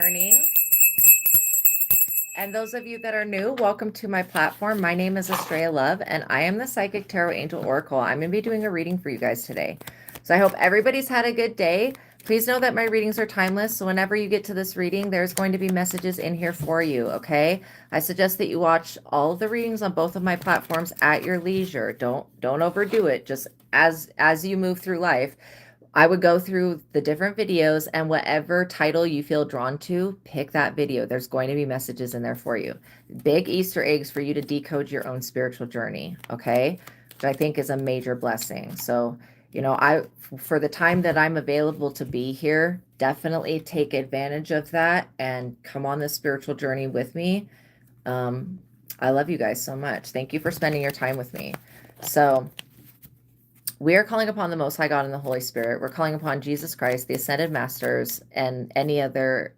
Morning. And those of you that are new, welcome to my platform. My name is ASTRAEA Love, and I am the Psychic Tarot Angel Oracle. I'm going to be doing a reading for you guys today. So I hope everybody's had a good day. Please know that my readings are timeless. So whenever you get to this reading, there's going to be messages in here for you, okay? I suggest that you watch all of the readings on both of my platforms at your leisure. Don't overdo it. Just as you move through life. I would go through the different videos, and whatever title you feel drawn to, pick that video. There's going to be messages in there for you. Big Easter eggs for you to decode your own spiritual journey, okay? Which I think is a major blessing. So, you know, for the time that I'm available to be here, definitely take advantage of that and come on this spiritual journey with me. I love you guys so much. Thank you for spending your time with me. So we are calling upon the Most High God and the Holy Spirit. We're calling upon Jesus Christ, the Ascended Masters, and any other,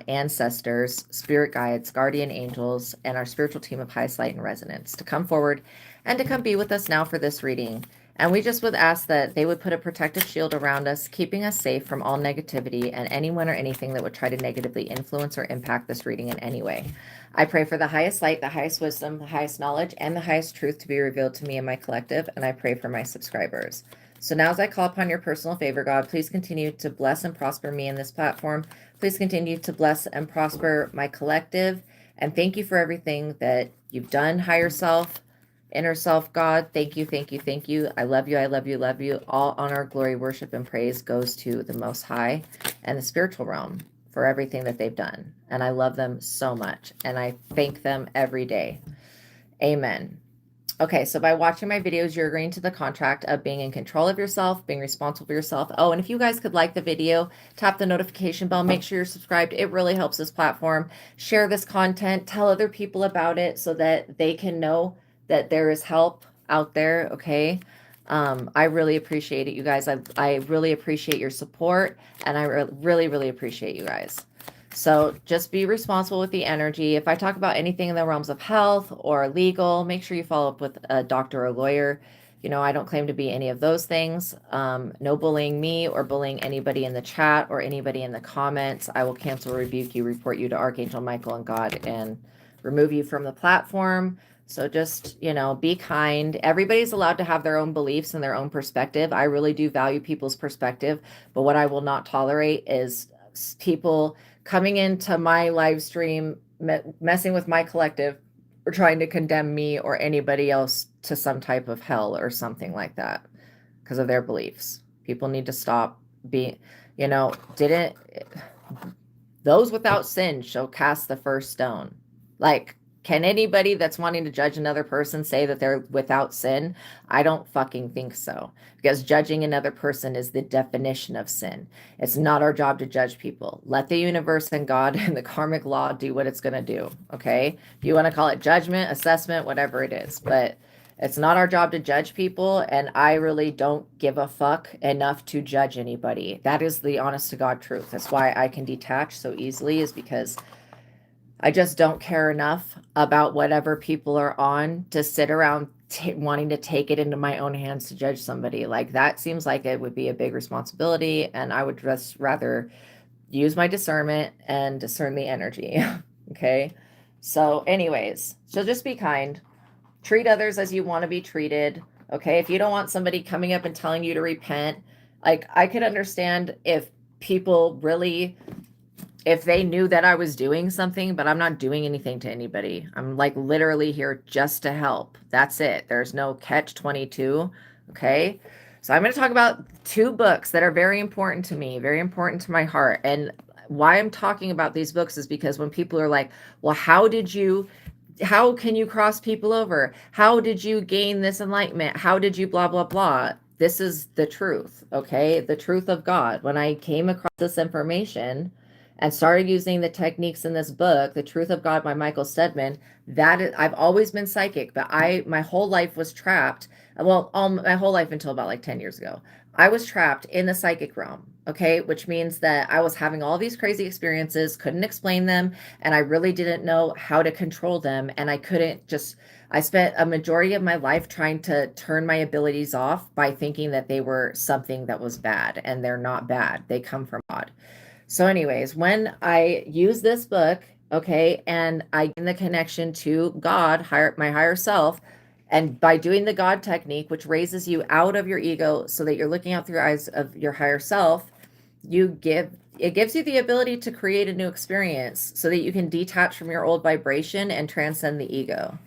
ancestors, spirit guides, guardian angels, and our spiritual team of highest light and resonance to come forward and to come be with us now for this reading. And we just would ask that they would put a protective shield around us, keeping us safe from all negativity and anyone or anything that would try to negatively influence or impact this reading in any way. I pray for the highest light, the highest wisdom, the highest knowledge, and the highest truth to be revealed to me and my collective, and I pray for my subscribers. So now as I call upon your personal favor, God, please continue to bless and prosper me in this platform. Please continue to bless and prosper my collective, and thank you for everything that you've done, higher self, inner self, God. Thank you, thank you, thank you. I love you, I love you, love you. All honor, glory, worship, and praise goes to the Most High and the spiritual realm for everything that they've done. And I love them so much, and I thank them every day. Amen. Okay, so by watching my videos, you're agreeing to the contract of being in control of yourself, being responsible for yourself. Oh, and if you guys could like the video, tap the notification bell, make sure you're subscribed. It really helps this platform. Share this content, tell other people about it so that they can know that there is help out there, okay? I really appreciate it, you guys. I really appreciate your support, and I really, really appreciate you guys. So just be responsible with the energy. If I talk about anything in the realms of health or legal, make sure you follow up with a doctor or lawyer. You know, I don't claim to be any of those things. No bullying me or bullying anybody in the chat or anybody in the comments. I will cancel, rebuke you, report you to Archangel Michael and God, and remove you from the platform. So just, you know, be kind. Everybody's allowed to have their own beliefs and their own perspective. I really do value people's perspective, but what I will not tolerate is people coming into my live stream, messing with my collective, or trying to condemn me or anybody else to some type of hell or something like that because of their beliefs. People need to stop being, you know, those without sin shall cast the first stone. Like, can anybody that's wanting to judge another person say that they're without sin? I don't fucking think so, because judging another person is the definition of sin. It's not our job to judge people. Let the universe and God and the karmic law do what it's going to do, okay? If you want to call it judgment, assessment, whatever it is, but it's not our job to judge people, and I really don't give a fuck enough to judge anybody. That is the honest to God truth. That's why I can detach so easily, is because I just don't care enough about whatever people are on to sit around wanting to take it into my own hands to judge somebody. Like, that seems like it would be a big responsibility, and I would just rather use my discernment and discern the energy. Okay? So anyways, so just be kind. Treat others as you want to be treated. Okay? If you don't want somebody coming up and telling you to repent, like, I could understand if people really, if they knew that I was doing something, but I'm not doing anything to anybody. I'm like literally here just to help. That's it. There's no catch 22. Okay. So I'm going to talk about two books that are very important to me, very important to my heart. And why I'm talking about these books is because when people are like, well, how can you cross people over? How did you gain this enlightenment? How did you blah, blah, blah? This is the truth. Okay. The truth of God. When I came across this information and started using the techniques in this book, The Truth of God by Michael STEADMAN, I've always been psychic, but my whole life was trapped. Well, my whole life until about like 10 years ago, I was trapped in the psychic realm. okay, which means that I was having all these crazy experiences, couldn't explain them, and I really didn't know how to control them. And I spent a majority of my life trying to turn my abilities off by thinking that they were something that was bad, and they're not bad. They come from God. So, anyways, when I use this book, okay, and I gain the connection to God, my higher self, and by doing the God technique, which raises you out of your ego so that you're looking out through your eyes of your higher self, it gives you the ability to create a new experience so that you can detach from your old vibration and transcend the ego.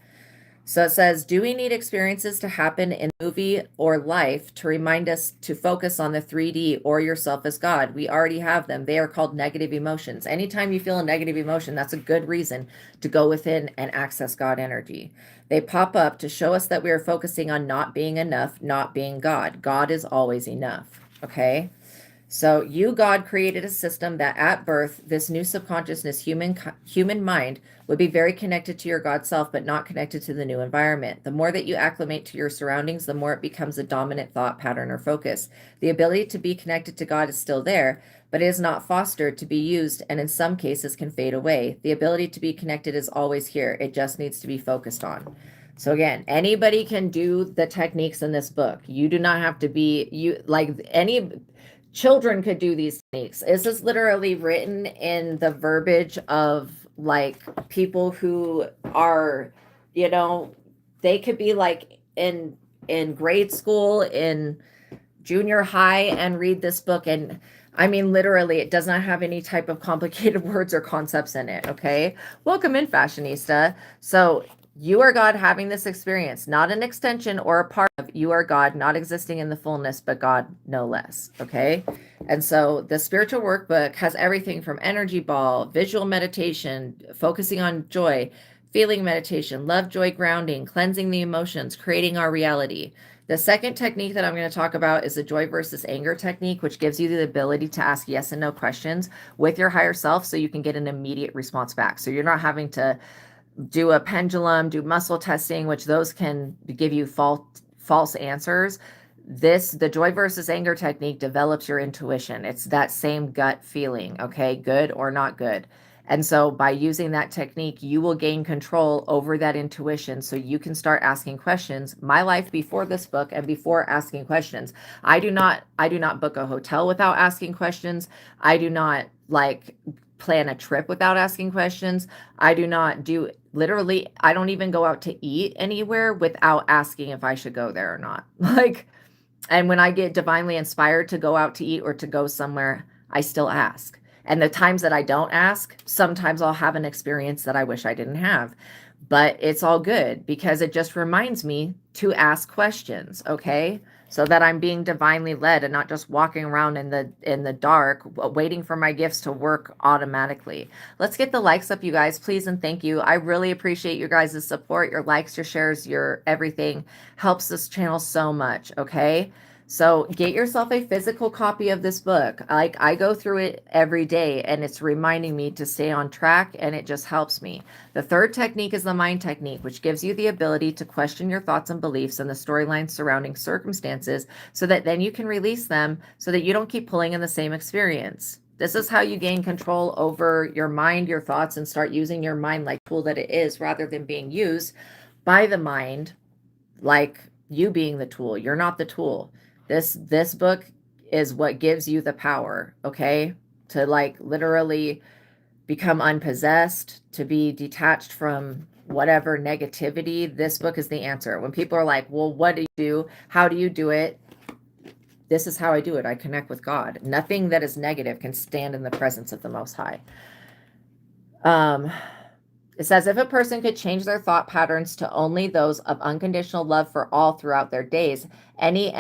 So it says, do we need experiences to happen in movie or life to remind us to focus on the 3D or yourself as God? We already have them. They are called negative emotions. Anytime you feel a negative emotion, that's a good reason to go within and access God energy. They pop up to show us that we are focusing on not being enough, not being God. God is always enough. Okay. So you, God, created a system that at birth, this new subconsciousness, human mind, would be very connected to your God self, but not connected to the new environment. The more that you acclimate to your surroundings, the more it becomes a dominant thought pattern or focus. The ability to be connected to God is still there, but it is not fostered to be used, and in some cases can fade away. The ability to be connected is always here. It just needs to be focused on. So again, anybody can do the techniques in this book. You do not have to be children could do these techniques. This is literally written in the verbiage of like people who are, they could be like in grade school, in junior high, and read this book. And I mean, literally, it does not have any type of complicated words or concepts in it. Okay. Welcome in, fashionista. So you are God having this experience, not an extension or a part of you are God, not existing in the fullness, but God no less. Okay. And so the spiritual workbook has everything from energy ball, visual meditation, focusing on joy, feeling meditation, love, joy, grounding, cleansing the emotions, creating our reality. The second technique that I'm going to talk about is the joy versus anger technique, which gives you the ability to ask yes and no questions with your higher self so you can get an immediate response back. So you're not having to do a pendulum, do muscle testing, which those can give you false answers. The joy versus anger technique develops your intuition. It's that same gut feeling, okay, good or not good. And so by using that technique, you will gain control over that intuition so you can start asking questions. My life before this book and before asking questions, I do not book a hotel without asking questions. I do not plan a trip without asking questions. I do not do literally, I don't even go out to eat anywhere without asking if I should go there or not. And when I get divinely inspired to go out to eat or to go somewhere, I still ask. And the times that I don't ask, sometimes I'll have an experience that I wish I didn't have. But it's all good because it just reminds me to ask questions, okay? So that I'm being divinely led and not just walking around in the dark waiting for my gifts to work automatically. Let's get the likes up, you guys, please, and thank you. I really appreciate your guys' support. Your likes, your shares, your everything helps this channel so much, okay? So get yourself a physical copy of this book. I go through it every day and it's reminding me to stay on track, and it just helps me. The third technique is the mind technique, which gives you the ability to question your thoughts and beliefs and the storylines surrounding circumstances so that then you can release them so that you don't keep pulling in the same experience. This is how you gain control over your mind, your thoughts, and start using your mind like tool that it is rather than being used by the mind like you being the tool. You're not the tool. This book is what gives you the power, okay? To literally become unpossessed, to be detached from whatever negativity. This book is the answer. When people are like, well, what do you do? How do you do it? This is how I do it. I connect with God. Nothing that is negative can stand in the presence of the Most High. It says, if a person could change their thought patterns to only those of unconditional love for all throughout their days, any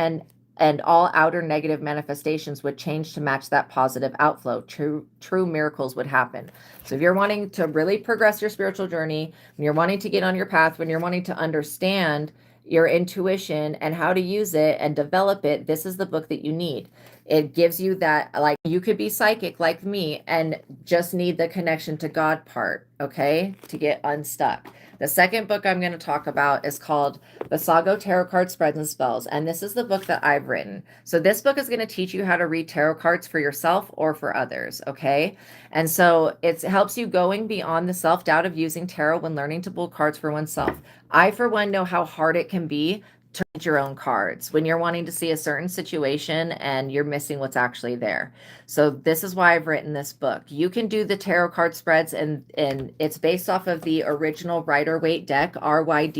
and all outer negative manifestations would change to match that positive outflow. True miracles would happen. So if you're wanting to really progress your spiritual journey, when you're wanting to get on your path, when you're wanting to understand your intuition and how to use it and develop it, this is the book that you need. It gives you that, you could be psychic like me and just need the connection to God part, okay, to get unstuck. The second book I'm going to talk about is called The Sago Tarot Card Spreads and Spells, and this is the book that I've written. So this book is going to teach you how to read tarot cards for yourself or for others, okay? And so it helps you going beyond the self-doubt of using tarot when learning to pull cards for oneself. I, for one, know how hard it can be to read your own cards when you're wanting to see a certain situation and you're missing what's actually there. So this is why I've written this book. You can do the tarot card spreads, and it's based off of the original Rider-Waite deck, Riderwaite.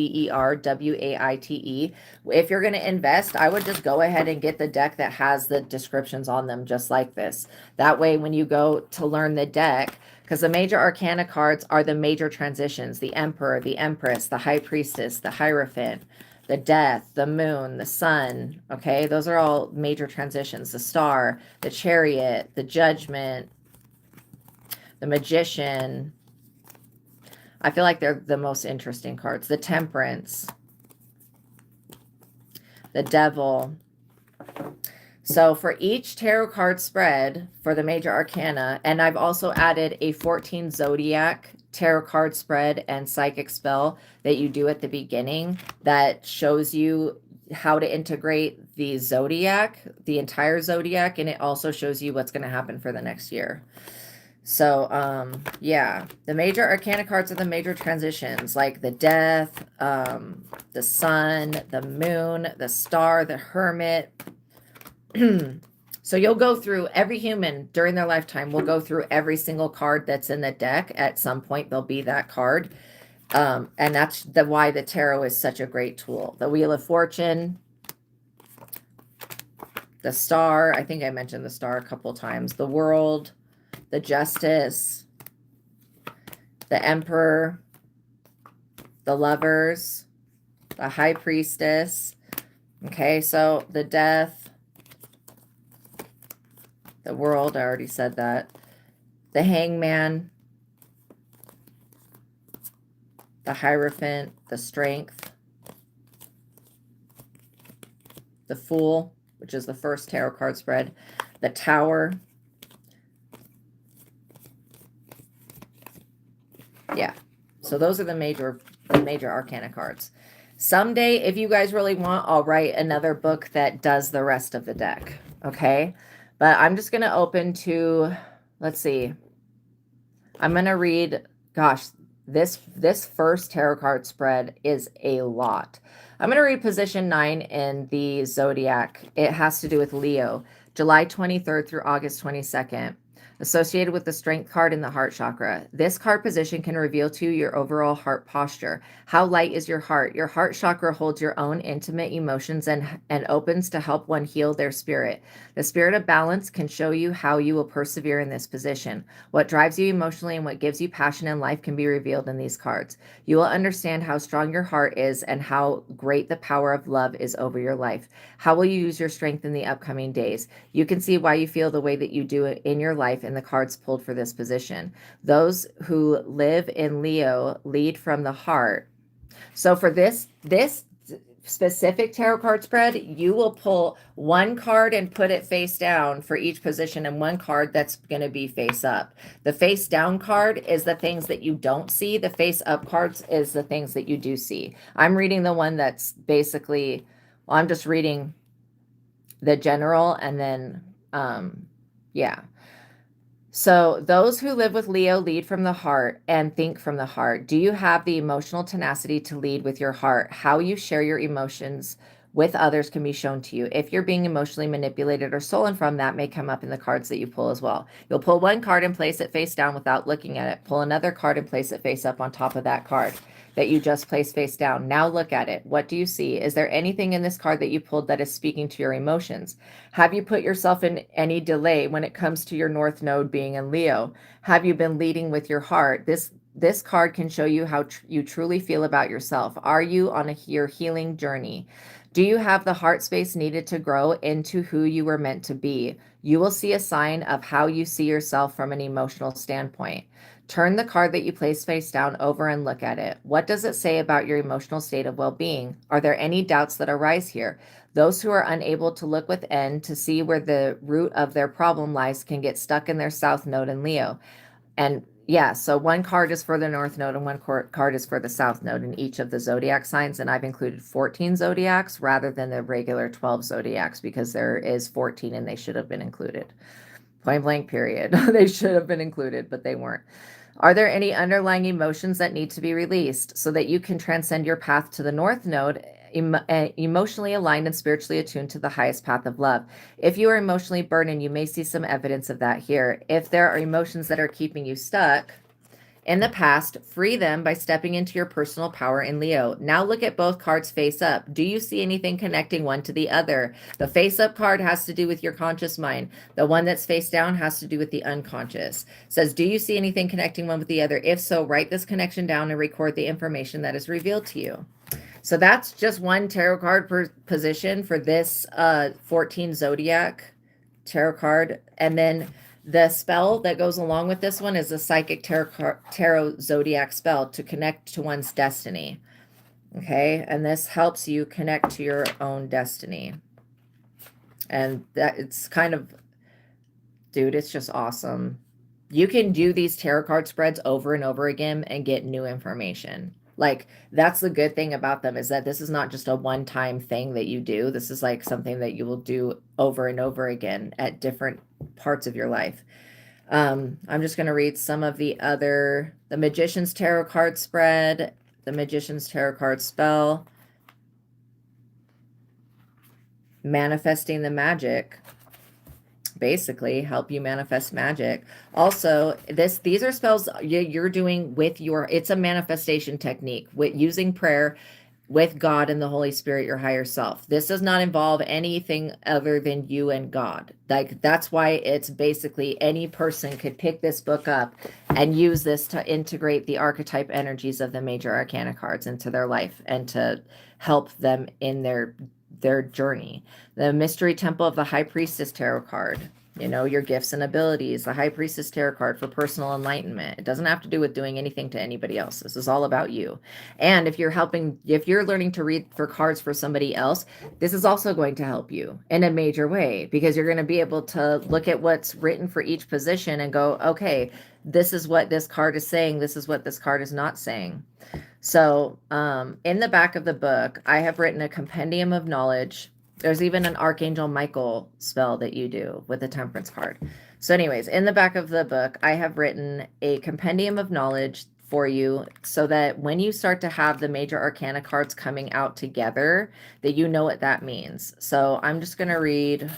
If you're going to invest, I would just go ahead and get the deck that has the descriptions on them just like this. That way, when you go to learn the deck, because the major arcana cards are the major transitions: the Emperor, the Empress, the High Priestess, the Hierophant, the Death, the Moon, the Sun. Okay, those are all major transitions. The Star, the Chariot, the Judgment, the Magician. I feel like they're the most interesting cards. The Temperance, the Devil. So for each tarot card spread for the major arcana, and I've also added a 14 zodiac tarot card spread and psychic spell that you do at the beginning that shows you how to integrate the zodiac, the entire zodiac, and it also shows you what's going to happen for the next year. So yeah, the major arcana cards are the major transitions, like the Death, the Sun, the Moon, the Star, the Hermit. So you'll go through, every human during their lifetime will go through every single card that's in the deck. At some point there'll be that card, and that's why the tarot is such a great tool. The Wheel of Fortune, the Star, I think I mentioned the Star a couple times, the World, the Justice, the Emperor, the Lovers, the High Priestess. Okay, so the Death, the World, I already said that. The Hangman, the Hierophant, the Strength, the Fool, which is the first tarot card spread, the Tower. Yeah, so those are the major arcana cards. Someday, if you guys really want, I'll write another book that does the rest of the deck, okay? But I'm just going to open to, let's see. I'm going to read, gosh, this first tarot card spread is a lot. I'm going to read position 9 in the zodiac. It has to do with Leo, July 23rd through August 22nd. Associated with the Strength card in the heart chakra. This card position can reveal to you your overall heart posture. How light is your heart? Your heart chakra holds your own intimate emotions and opens to help one heal their spirit. The spirit of balance can show you how you will persevere in this position. What drives you emotionally and what gives you passion in life can be revealed in these cards. You will understand how strong your heart is and how great the power of love is over your life. How will you use your strength in the upcoming days? You can see why you feel the way that you do in your life in the cards pulled for this position. Those who live in Leo lead from the heart. So for this specific tarot card spread, you will pull one card and put it face down for each position, and one card that's going to be face up. The face down card is the things that you don't see. The face up cards is the things that you do see. I'm reading the one that's basically, well, I'm just reading the general, and then yeah. So those who live with Leo lead from the heart and think from the heart. Do you have the emotional tenacity to lead with your heart? How you share your emotions with others can be shown to you. If you're being emotionally manipulated or stolen from, that may come up in the cards that you pull as well. You'll pull one card and place it face down without looking at it. Pull another card and place it face up on top of that card that you just placed face down. Now look at it. What do you see? Is there anything in this card that you pulled that is speaking to your emotions? Have you put yourself in any delay when it comes to your North Node being in Leo? Have you been leading with your heart? This card can show you how you truly feel about yourself. Are you on your healing journey? Do you have the heart space needed to grow into who you were meant to be? You will see a sign of how you see yourself from an emotional standpoint. Turn the card that you place face down over and look at it. What does it say about your emotional state of well-being? Are there any doubts that arise here? Those who are unable to look within to see where the root of their problem lies can get stuck in their South Node in Leo. And Yeah, so one card is for the North Node and one card is for the South Node in each of the zodiac signs. And I've included 14 zodiacs rather than the regular 12 zodiacs because there is 14 and they should have been included. Point blank, period. They should have been included, but they weren't. Are there any underlying emotions that need to be released so that you can transcend your path to the North Node, emotionally aligned and spiritually attuned to the highest path of love? If you are emotionally burdened, you may see some evidence of that here. If there are emotions that are keeping you stuck in the past, free them by stepping into your personal power in Leo. Now look at both cards face up. Do you see anything connecting one to the other? The face up card has to do with your conscious mind. The one that's face down has to do with the unconscious. It says, do you see anything connecting one with the other? If so, write this connection down and record the information that is revealed to you. So that's just one tarot card per position for this 14 zodiac tarot card. And then the spell that goes along with this one is a psychic tarot zodiac spell to connect to one's destiny. Okay, and this helps you connect to your own destiny. And that it's kind of, dude, it's just awesome. You can do these tarot card spreads over and over again and get new information. Like, that's the good thing about them, is that this is not just a one-time thing that you do. This is like something that you will do over and over again at different parts of your life. I'm just going to read some of the Magician's Tarot card spread, the Magician's Tarot card spell, manifesting the magic. Basically help you manifest magic. Also, these are spells you're doing with it's a manifestation technique with using prayer with God and the Holy Spirit, your higher self. This does not involve anything other than you and God. Like, that's why it's basically any person could pick this book up and use this to integrate the archetype energies of the major arcana cards into their life and to help them in their journey. The Mystery Temple of the High Priestess Tarot card, your gifts and abilities. The High Priestess Tarot card for personal enlightenment. It doesn't have to do with doing anything to anybody else. This is all about you. And if you're learning to read for cards for somebody else, this is also going to help you in a major way, because you're going to be able to look at what's written for each position and go, okay, this is what this card is saying. This is what this card is not saying. So in the back of the book, I have written a compendium of knowledge. There's even an Archangel Michael spell that you do with the Temperance card. So anyways, in the back of the book, I have written a compendium of knowledge for you so that when you start to have the major arcana cards coming out together, that you know what that means. So I'm just going to read,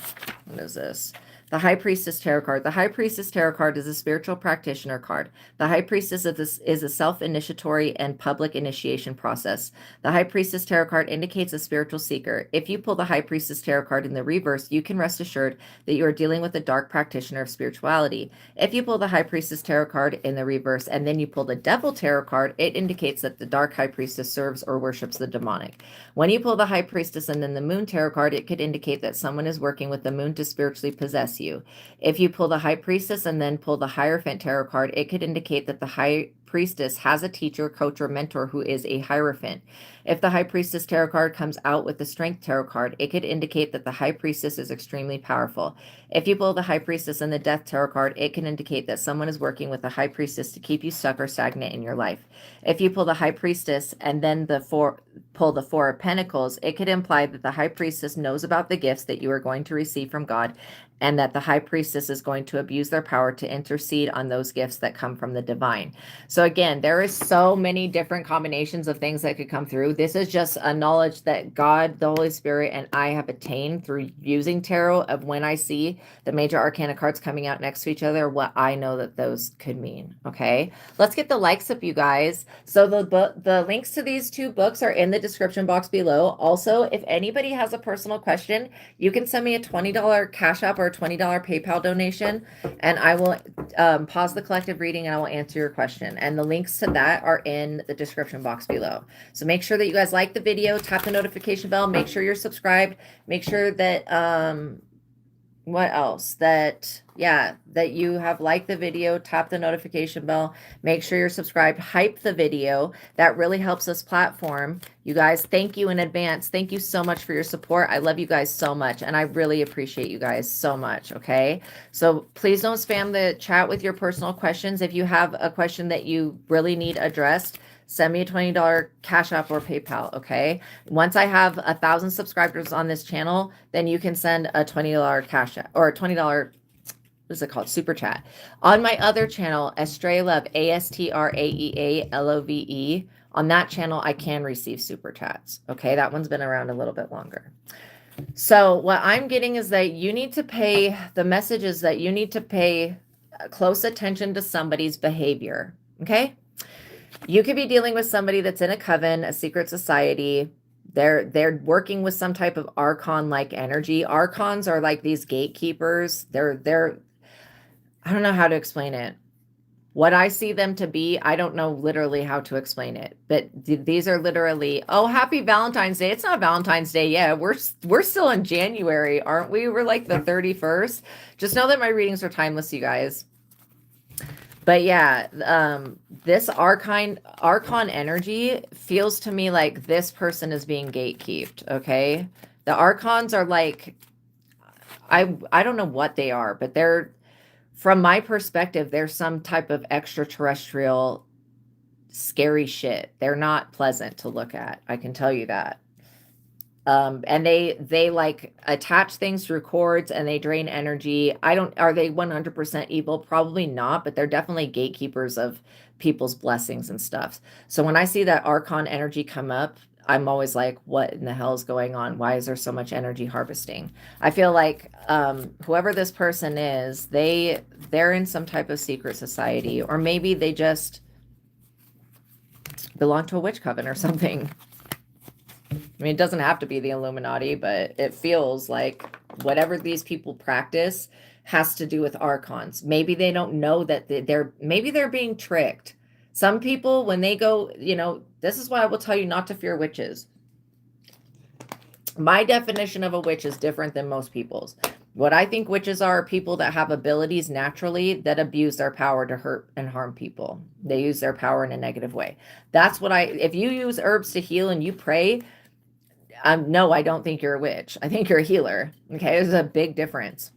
what is this? The High Priestess Tarot card. The High Priestess Tarot card is a spiritual practitioner card. The High Priestess is a self-initiatory and public initiation process. The High Priestess Tarot card indicates a spiritual seeker. If you pull the High Priestess Tarot card in the reverse, you can rest assured that you are dealing with a dark practitioner of spirituality. If you pull the High Priestess Tarot card in the reverse and then you pull the Devil Tarot card, it indicates that the dark High Priestess serves or worships the demonic. When you pull the High Priestess and then the Moon Tarot card, it could indicate that someone is working with the moon to spiritually possess you. If you pull the High Priestess and then pull the Hierophant Tarot card, it could indicate that the High Priestess has a teacher, coach, or mentor who is a Hierophant. If the High Priestess Tarot card comes out with the Strength Tarot card, it could indicate that the High Priestess is extremely powerful. If you pull the High Priestess and the Death Tarot card, it can indicate that someone is working with the High Priestess to keep you stuck or stagnant in your life. If you pull the High Priestess and then pull the Four of Pentacles, it could imply that the High Priestess knows about the gifts that you are going to receive from God, and that the High Priestess is going to abuse their power to intercede on those gifts that come from the divine. So again, there is so many different combinations of things that could come through. This is just a knowledge that God, the Holy Spirit, and I have attained through using tarot, of when I see the major arcana cards coming out next to each other, what I know that those could mean. Okay, let's get the likes up, you guys. So the links to these two books are in the description box below. Also, if anybody has a personal question, you can send me a $20 Cash App or $20 PayPal donation, and I will pause the collective reading and I will answer your question. And the links to that are in the description box below. So make sure that you guys like the video, tap the notification bell, make sure you're subscribed, make sure that what else? That, yeah, that you have liked the video, tap the notification bell, make sure you're subscribed, hype the video. That really helps us platform. You guys, thank you in advance. Thank you so much for your support. I love you guys so much, and I really appreciate you guys so much, okay? So please don't spam the chat with your personal questions. If you have a question that you really need addressed, send me a $20 Cash App or PayPal, okay? Once I have 1,000 subscribers on this channel, then you can send a $20 Cash App or a $20, what is it called? Super Chat. On my other channel, ASTRAEA Love, ASTRAEA LOVE, on that channel, I can receive Super Chats, okay? That one's been around a little bit longer. So what I'm getting is that you need to pay, the message is that you need to pay close attention to somebody's behavior, okay? You could be dealing with somebody that's in a coven, a secret society. They're working with some type of archon-like energy. Archons are like these gatekeepers. They're I don't know how to explain it. What I see them to be, I don't know literally how to explain it, but these are literally, oh, happy Valentine's Day. It's not Valentine's Day yet. We're still in January, aren't we? We're like the 31st. Just know that my readings are timeless, you guys. But yeah, this archon energy feels to me like this person is being gatekeeped, okay? The archons are like, I don't know what they are, but they're, from my perspective, they're some type of extraterrestrial scary shit. They're not pleasant to look at. I can tell you that. And they like attach things through cords and they drain energy. Are they 100% evil? Probably not, but they're definitely gatekeepers of people's blessings and stuff. So when I see that archon energy come up, I'm always like, what in the hell is going on? Why is there so much energy harvesting? I feel like whoever this person is, they're in some type of secret society, or maybe they just belong to a witch coven or something. I mean, it doesn't have to be the Illuminati, but it feels like whatever these people practice has to do with archons. Maybe they don't know that maybe they're being tricked. Some people, when they go, this is why I will tell you not to fear witches. My definition of a witch is different than most people's. What I think witches are people that have abilities naturally that abuse their power to hurt and harm people. They use their power in a negative way. That's what if you use herbs to heal and you pray, no, I don't think you're a witch. I think you're a healer. Okay, there's a big difference.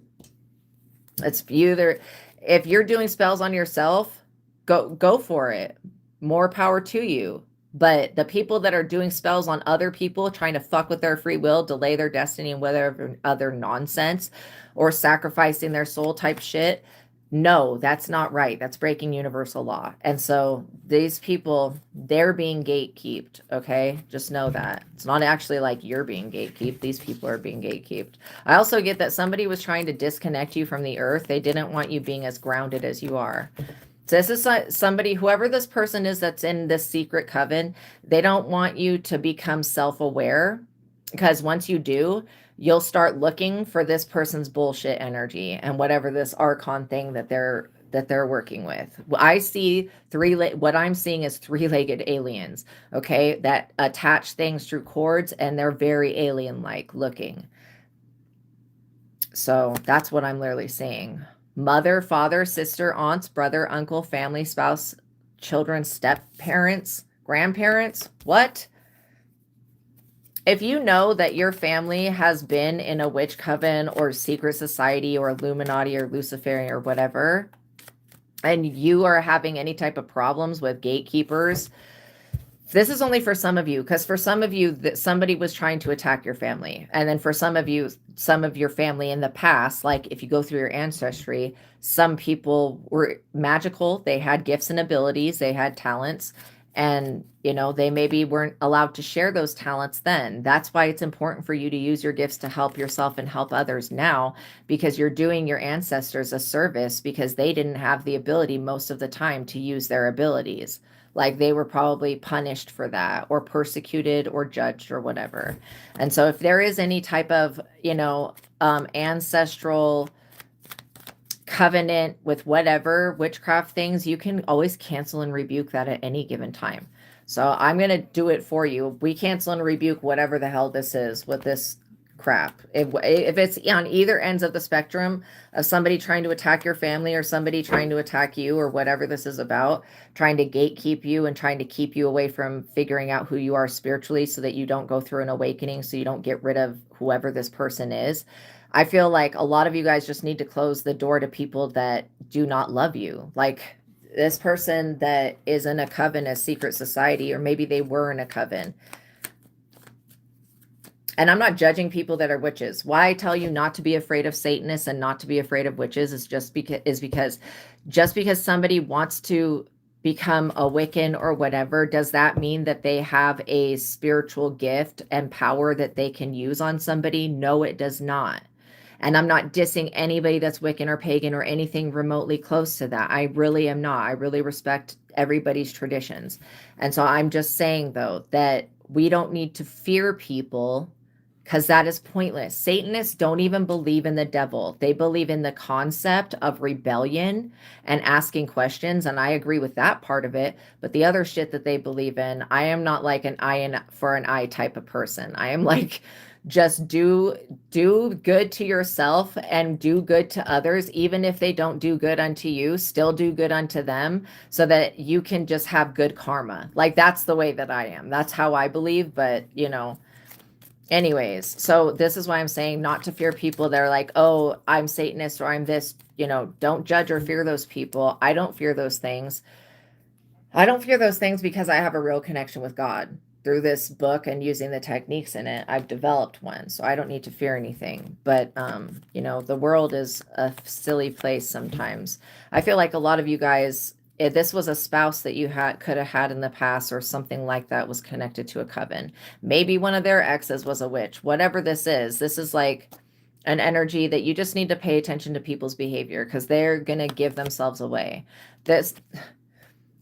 It's either, if you're doing spells on yourself, go for it. More power to you. But the people that are doing spells on other people, trying to fuck with their free will, delay their destiny and whatever other nonsense, or sacrificing their soul type shit, no, that's not right. That's breaking universal law. And so these people, they're being gatekeeped, okay? Just know that. It's not actually like you're being gatekeeped. These people are being gatekeeped. I also get that somebody was trying to disconnect you from the earth. They didn't want you being as grounded as you are. So this is somebody, whoever this person is that's in this secret coven, they don't want you to become self-aware, because once you do, you'll start looking for this person's bullshit energy and whatever this archon thing that they're working with. I see what I'm seeing is three-legged aliens, okay, that attach things through cords, and they're very alien-like looking. So that's what I'm literally seeing. Mother, father, sister, aunts, brother, uncle, family, spouse, children, step-parents, grandparents. What? If you know that your family has been in a witch coven or secret society or Illuminati or Luciferian or whatever, and you are having any type of problems with gatekeepers, this is only for some of you, because for some of you, somebody was trying to attack your family. And then for some of you, some of your family in the past, like if you go through your ancestry, some people were magical. They had gifts and abilities. They had talents. And, they maybe weren't allowed to share those talents then. That's why it's important for you to use your gifts to help yourself and help others now, because you're doing your ancestors a service, because they didn't have the ability most of the time to use their abilities. Like they were probably punished for that, or persecuted or judged or whatever. And so if there is any type of, ancestral covenant with whatever witchcraft things, you can always cancel and rebuke that at any given time. So I'm going to do it for you. We cancel and rebuke whatever the hell this is with this crap. If it's on either ends of the spectrum of somebody trying to attack your family or somebody trying to attack you or whatever this is about, trying to gatekeep you and trying to keep you away from figuring out who you are spiritually so that you don't go through an awakening, so you don't get rid of whoever this person is. I feel like a lot of you guys just need to close the door to people that do not love you. Like this person that is in a coven, a secret society, or maybe they were in a coven. And I'm not judging people that are witches. Why I tell you not to be afraid of Satanists and not to be afraid of witches is because just because somebody wants to become a Wiccan or whatever, does that mean that they have a spiritual gift and power that they can use on somebody? No, it does not. And I'm not dissing anybody that's Wiccan or pagan or anything remotely close to that. I really am not. I really respect everybody's traditions. And so I'm just saying, though, that we don't need to fear people, because that is pointless. Satanists don't even believe in the devil. They believe in the concept of rebellion and asking questions. And I agree with that part of it. But the other shit that they believe in, I am not like an eye for an eye type of person. I am like, just do good to yourself and do good to others. Even if they don't do good unto you, still do good unto them so that you can just have good karma. Like that's the way that I am. That's how I believe. But you know, anyways, so this is why I'm saying not to fear people that are like, oh, I'm Satanist or I'm this, you know, don't judge or fear those people. I don't fear those things. I don't fear those things because I have a real connection with God. Through this book and using the techniques in it, I've developed one, so I don't need to fear anything. But, you know, the world is a silly place sometimes. I feel like a lot of you guys, if this was a spouse that you could have had in the past or something like that was connected to a coven. Maybe one of their exes was a witch. Whatever this is like an energy that you just need to pay attention to people's behavior because they're going to give themselves away.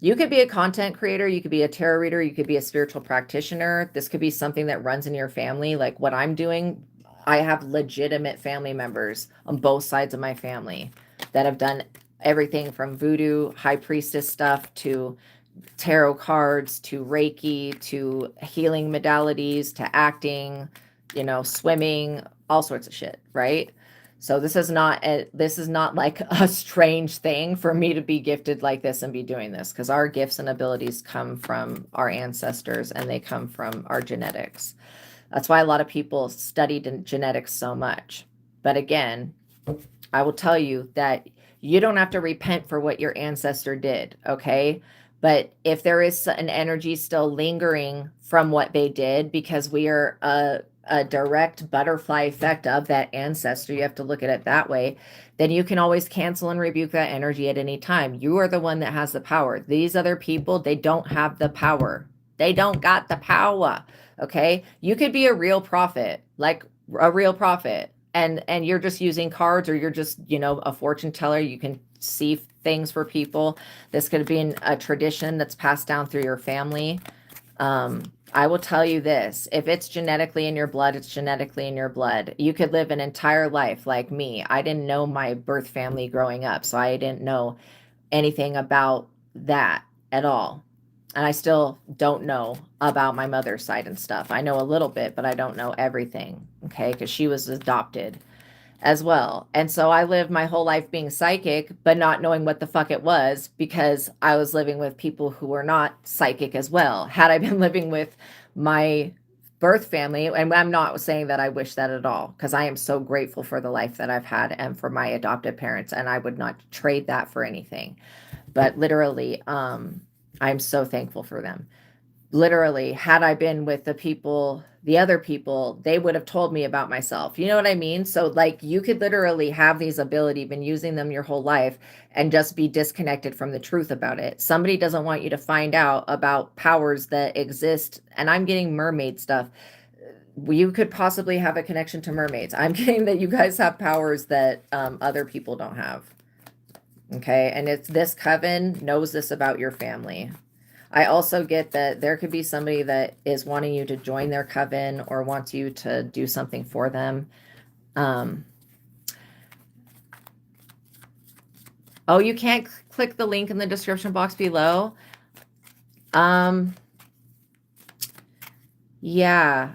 You could be a content creator, you could be a tarot reader, you could be a spiritual practitioner. This could be something that runs in your family. Like what I'm doing, I have legitimate family members on both sides of my family that have done everything from voodoo, high priestess stuff, to tarot cards, to Reiki, to healing modalities, to acting, you know, swimming, all sorts of shit, right? So this is not like a strange thing for me to be gifted like this and be doing this, because our gifts and abilities come from our ancestors and they come from our genetics. That's why a lot of people studied genetics so much. But again, I will tell you that you don't have to repent for what your ancestor did, okay? But if there is an energy still lingering from what they did, because we are a direct butterfly effect of that ancestor, you have to look at it that way, then you can always cancel and rebuke that energy at any time. You are the one that has the power. These other people, they don't have the power. They don't got the power, okay? You could be a real prophet, like a real prophet, and you're just using cards, or you're just, you know, a fortune teller. You can see things for people. This could be a tradition that's passed down through your family. I will tell you this, if it's genetically in your blood, it's genetically in your blood. You could live an entire life like me. I didn't know my birth family growing up, so I didn't know anything about that at all. And I still don't know about my mother's side and stuff. I know a little bit, but I don't know everything, okay? Because she was adopted as well. And so I lived my whole life being psychic, but not knowing what the fuck it was, because I was living with people who were not psychic as well. Had I been living with my birth family, and I'm not saying that I wish that at all, because I am so grateful for the life that I've had and for my adopted parents, and I would not trade that for anything. But literally, I'm so thankful for them. Literally, had I been with the other people, they would have told me about myself. You know what I mean? So like, you could literally have these abilities, been using them your whole life, and just be disconnected from the truth about it. Somebody doesn't want you to find out about powers that exist. And I'm getting mermaid stuff. You could possibly have a connection to mermaids. I'm getting that you guys have powers that other people don't have. Okay. And it's this coven knows this about your family. I also get that there could be somebody that is wanting you to join their coven or wants you to do something for them. Oh, you can't click the link in the description box below. Yeah.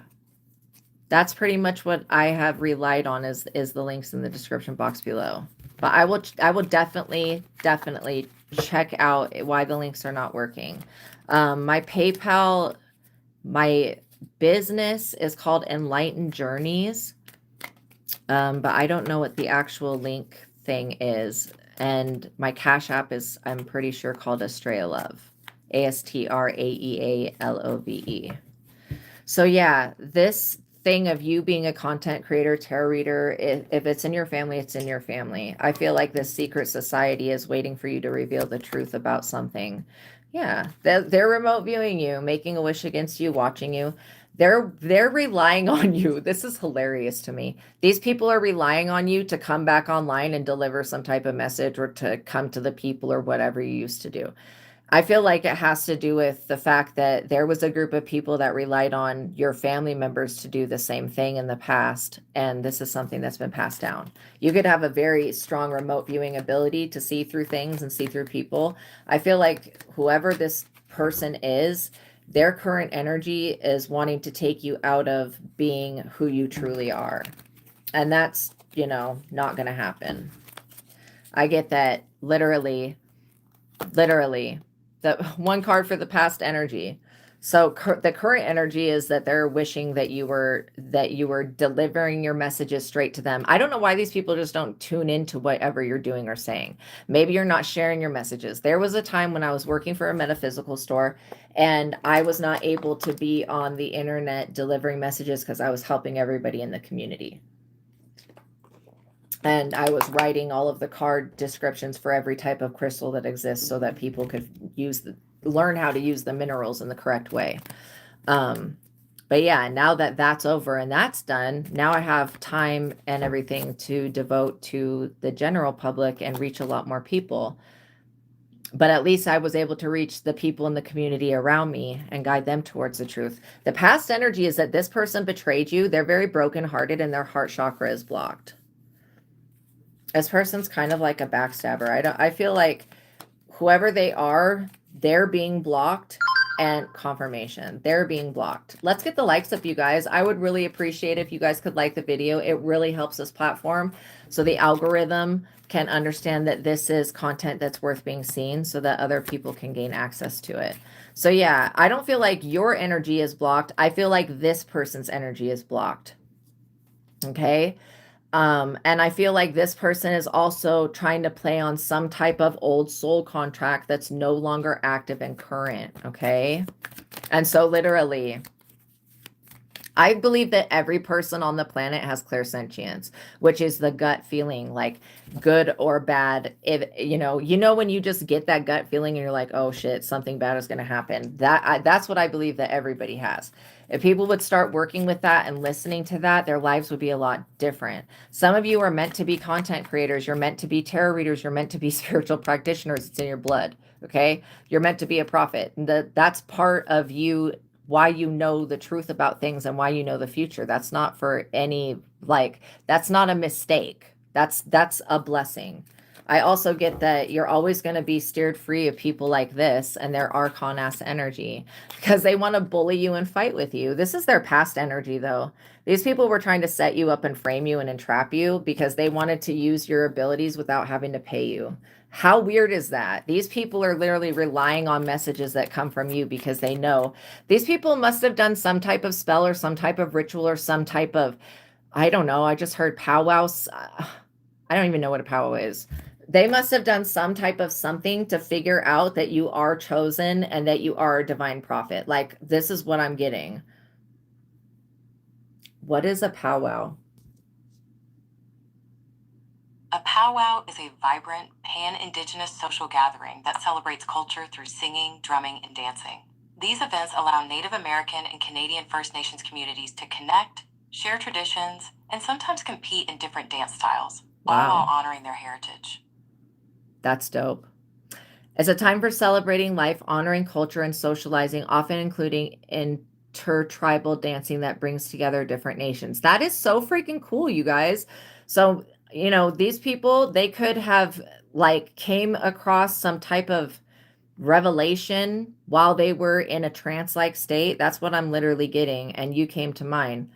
That's pretty much what I have relied on is the links in the description box below. But I will definitely check out why the links are not working. My PayPal, my business is called Enlightened Journeys. But I don't know what the actual link thing is. And my Cash App is, I'm pretty sure, called ASTRAEA Love. ASTRAEALOVE. So yeah, this thing of you being a content creator, tarot reader, if it's in your family, it's in your family. I feel like this secret society is waiting for you to reveal the truth about something. Yeah, they're remote viewing you, making a wish against you, watching you. They're relying on you. This is hilarious to me. These people are relying on you to come back online and deliver some type of message or to come to the people or whatever you used to do. I feel like it has to do with the fact that there was a group of people that relied on your family members to do the same thing in the past, and this is something that's been passed down. You could have a very strong remote viewing ability to see through things and see through people. I feel like whoever this person is, their current energy is wanting to take you out of being who you truly are. And that's, not going to happen. I get that literally, the one card for the past energy. So the current energy is that they're wishing that you were delivering your messages straight to them. I don't know why these people just don't tune into whatever you're doing or saying. Maybe you're not sharing your messages. There was a time when I was working for a metaphysical store and I was not able to be on the internet delivering messages because I was helping everybody in the community. And I was writing all of the card descriptions for every type of crystal that exists so that people could learn how to use the minerals in the correct way. But yeah, now that that's over and that's done, now I have time and everything to devote to the general public and reach a lot more people. But at least I was able to reach the people in the community around me and guide them towards the truth. The past energy is that this person betrayed you. They're very brokenhearted and their heart chakra is blocked. This person's kind of like a backstabber. I feel like whoever they are, they're being blocked, and confirmation, they're being blocked. Let's get the likes up, you guys. I would really appreciate if you guys could like the video. It really helps this platform so the algorithm can understand that this is content that's worth being seen so that other people can gain access to it. So yeah, I don't feel like your energy is blocked. I feel like this person's energy is blocked. Okay. And I feel like this person is also trying to play on some type of old soul contract that's no longer active and current. Okay. And so literally, I believe that every person on the planet has clairsentience, which is the gut feeling, like good or bad. If when you just get that gut feeling and you're like, oh shit, something bad is going to happen. That's what I believe that everybody has. If people would start working with that and listening to that, their lives would be a lot different. Some of you are meant to be content creators. You're meant to be tarot readers. You're meant to be spiritual practitioners. It's in your blood. Okay. You're meant to be a prophet. That's part of you, why you know the truth about things and why you know the future. That's not for any, that's not a mistake. That's a blessing. I also get that you're always going to be steered free of people like this and their archon ass energy because they want to bully you and fight with you. This is their past energy though. These people were trying to set you up and frame you and entrap you because they wanted to use your abilities without having to pay you. How weird is that? These people are literally relying on messages that come from you because they know these people must have done some type of spell or some type of ritual or some type of, I don't know. I just heard powwows. I don't even know what a powwow is. They must have done some type of something to figure out that you are chosen and that you are a divine prophet. Like, this is what I'm getting. What is a powwow? A powwow is a vibrant, pan-indigenous social gathering that celebrates culture through singing, drumming, and dancing. These events allow Native American and Canadian First Nations communities to connect, share traditions, and sometimes compete in different dance styles, all while honoring their heritage. That's dope. It's a time for celebrating life, honoring culture, and socializing, often including intertribal dancing that brings together different nations. That is so freaking cool, you guys. So, these people, they could have came across some type of revelation while they were in a trance-like state. That's what I'm literally getting. And you came to mine.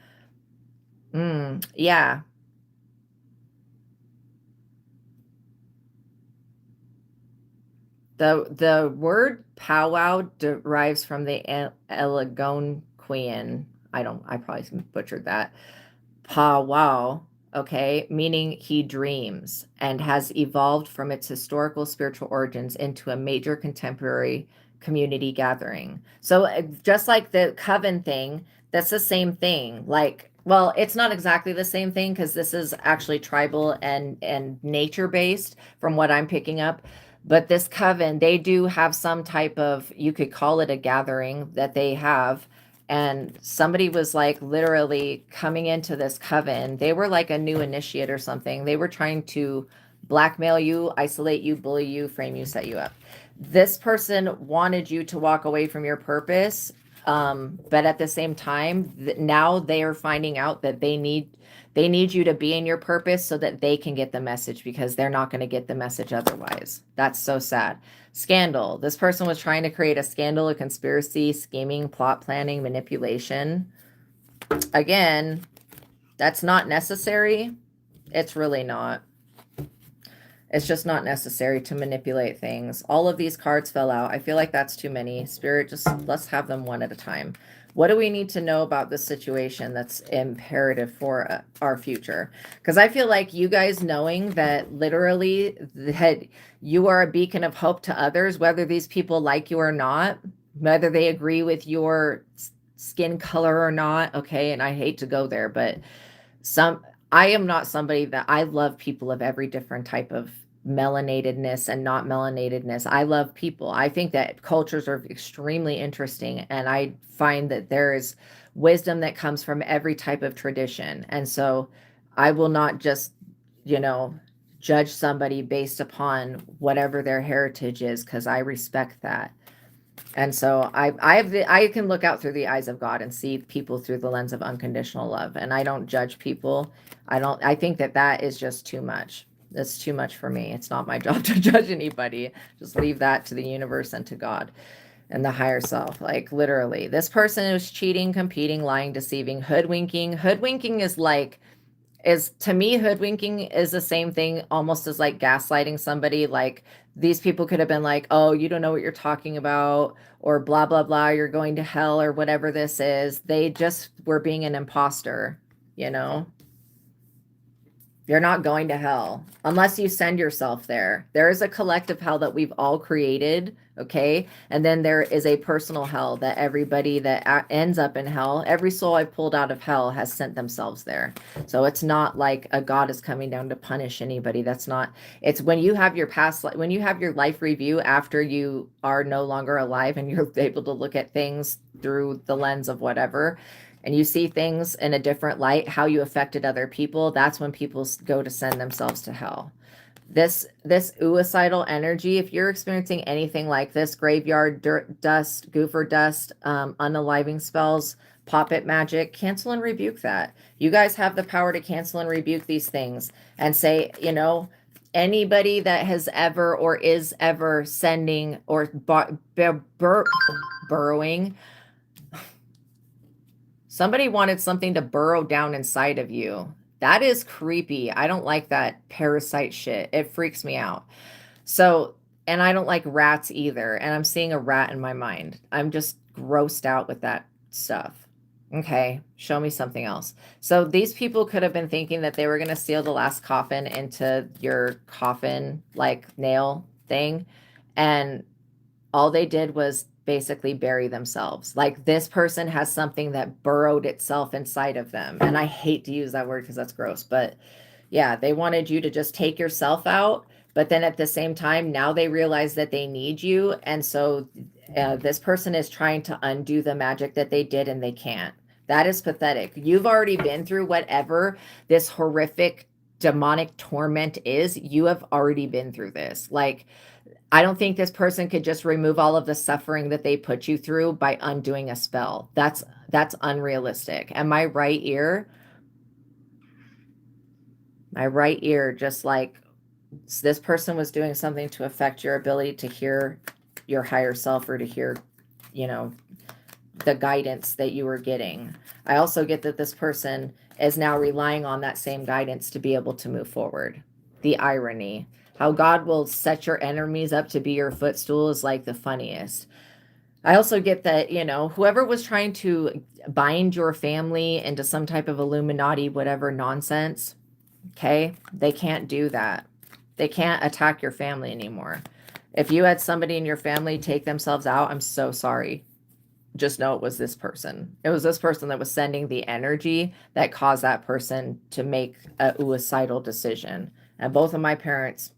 Yeah. The word powwow derives from the Algonquian. I probably butchered that. Powwow, okay, meaning he dreams, and has evolved from its historical spiritual origins into a major contemporary community gathering. So just like the coven thing, that's the same thing. Like, well, it's not exactly the same thing because this is actually tribal and nature based from what I'm picking up. But this coven, they do have some type of, you could call it a gathering that they have, and somebody was like literally coming into this coven. They were like a new initiate or something. They were trying to blackmail you, isolate you, bully you, frame you, set you up. This person wanted you to walk away from your purpose, but at the same time, now they are finding out that they need you to be in your purpose so that they can get the message, because they're not going to get the message otherwise. That's so sad. Scandal. This person was trying to create a scandal, a conspiracy, scheming, plot planning, manipulation. Again, that's not necessary. It's really not. It's just not necessary to manipulate things. All of these cards fell out. I feel like that's too many. Spirit, just let's have them one at a time. What do we need to know about this situation that's imperative for our future? Because I feel like you guys knowing that literally that you are a beacon of hope to others, whether these people like you or not, whether they agree with your skin color or not. Okay. And I hate to go there, but I am not somebody that I love people of every different type of melanatedness and not melanatedness. I love people. I think that cultures are extremely interesting, and I find that there is wisdom that comes from every type of tradition. And so I will not just, you know, judge somebody based upon whatever their heritage is, because I respect that. And so I can look out through the eyes of God and see people through the lens of unconditional love, and I don't judge people. I think that is just too much. That's too much for me. It's not my job to judge anybody. Just leave that to the universe and to God and the higher self. Like literally, this person is cheating, competing, lying, deceiving, hoodwinking. Hoodwinking is to me, hoodwinking is the same thing almost as like gaslighting somebody. Like, these people could have been like, oh, you don't know what you're talking about, or blah blah blah, you're going to hell, or whatever this is. They just were being an imposter, you know. You're not going to hell unless you send yourself there. There is a collective hell that we've all created, okay? And then there is a personal hell that everybody that ends up in hell, every soul I've pulled out of hell has sent themselves there. So it's not like a God is coming down to punish anybody. That's not, it's when you have your past, when you have your life review after you are no longer alive and you're able to look at things through the lens of whatever, and you see things in a different light, how you affected other people, that's when people go to send themselves to hell. This ooicidal energy, if you're experiencing anything like this, graveyard dust, goofer dust, unaliving spells, poppet magic, cancel and rebuke that. You guys have the power to cancel and rebuke these things and say, anybody that has ever or is ever sending or burrowing. Somebody wanted something to burrow down inside of you. That is creepy. I don't like that parasite shit. It freaks me out. So, and I don't like rats either. And I'm seeing a rat in my mind. I'm just grossed out with that stuff. Okay, show me something else. So these people could have been thinking that they were going to seal the last coffin into your coffin, like nail thing. And all they did was basically bury themselves. Like, this person has something that burrowed itself inside of them. And I hate to use that word because that's gross, but yeah, they wanted you to just take yourself out. But then at the same time, now they realize that they need you. And so this person is trying to undo the magic that they did, and they can't. That is pathetic. You've already been through whatever this horrific demonic torment is. You have already been through this. Like, I don't think this person could just remove all of the suffering that they put you through by undoing a spell. That's unrealistic. And my right ear, just like this person was doing something to affect your ability to hear your higher self, or to hear, the guidance that you were getting. I also get that this person is now relying on that same guidance to be able to move forward. The irony, how God will set your enemies up to be your footstool, is like the funniest. I also get that, you know, whoever was trying to bind your family into some type of Illuminati, whatever nonsense, okay, they can't do that. They can't attack your family anymore. If you had somebody in your family take themselves out, I'm so sorry. Just know it was this person. It was this person that was sending the energy that caused that person to make a suicidal decision. And both of my parents,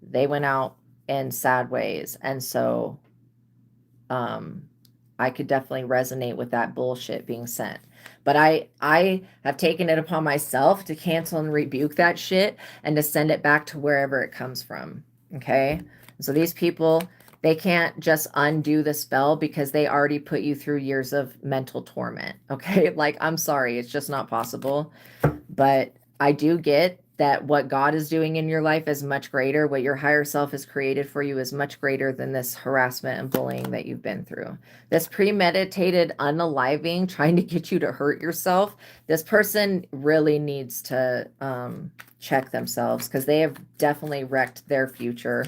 they went out in sad ways. And so I could definitely resonate with that bullshit being sent. But I have taken it upon myself to cancel and rebuke that shit and to send it back to wherever it comes from. Okay? So these people, they can't just undo the spell because they already put you through years of mental torment. Okay? Like, I'm sorry, it's just not possible. But I do get that what God is doing in your life is much greater. What your higher self has created for you is much greater than this harassment and bullying that you've been through. This premeditated unaliving, trying to get you to hurt yourself, this person really needs to check themselves, because they have definitely wrecked their future.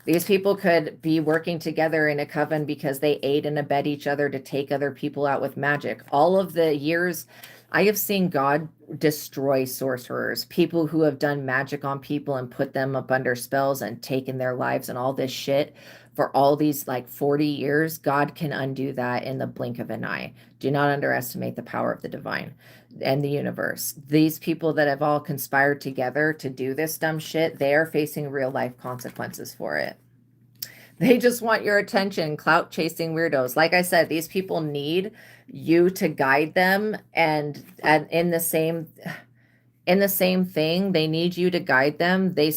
These people could be working together in a coven because they aid and abet each other to take other people out with magic. All of the years I have seen God destroy sorcerers, people who have done magic on people and put them up under spells and taken their lives and all this shit for all these like 40 years. God can undo that in the blink of an eye. Do not underestimate the power of the divine and the universe. These people that have all conspired together to do this dumb shit, they are facing real life consequences for it. They just want your attention, clout chasing weirdos. Like I said, these people need you to guide them, and in the same thing, they need you to guide them. They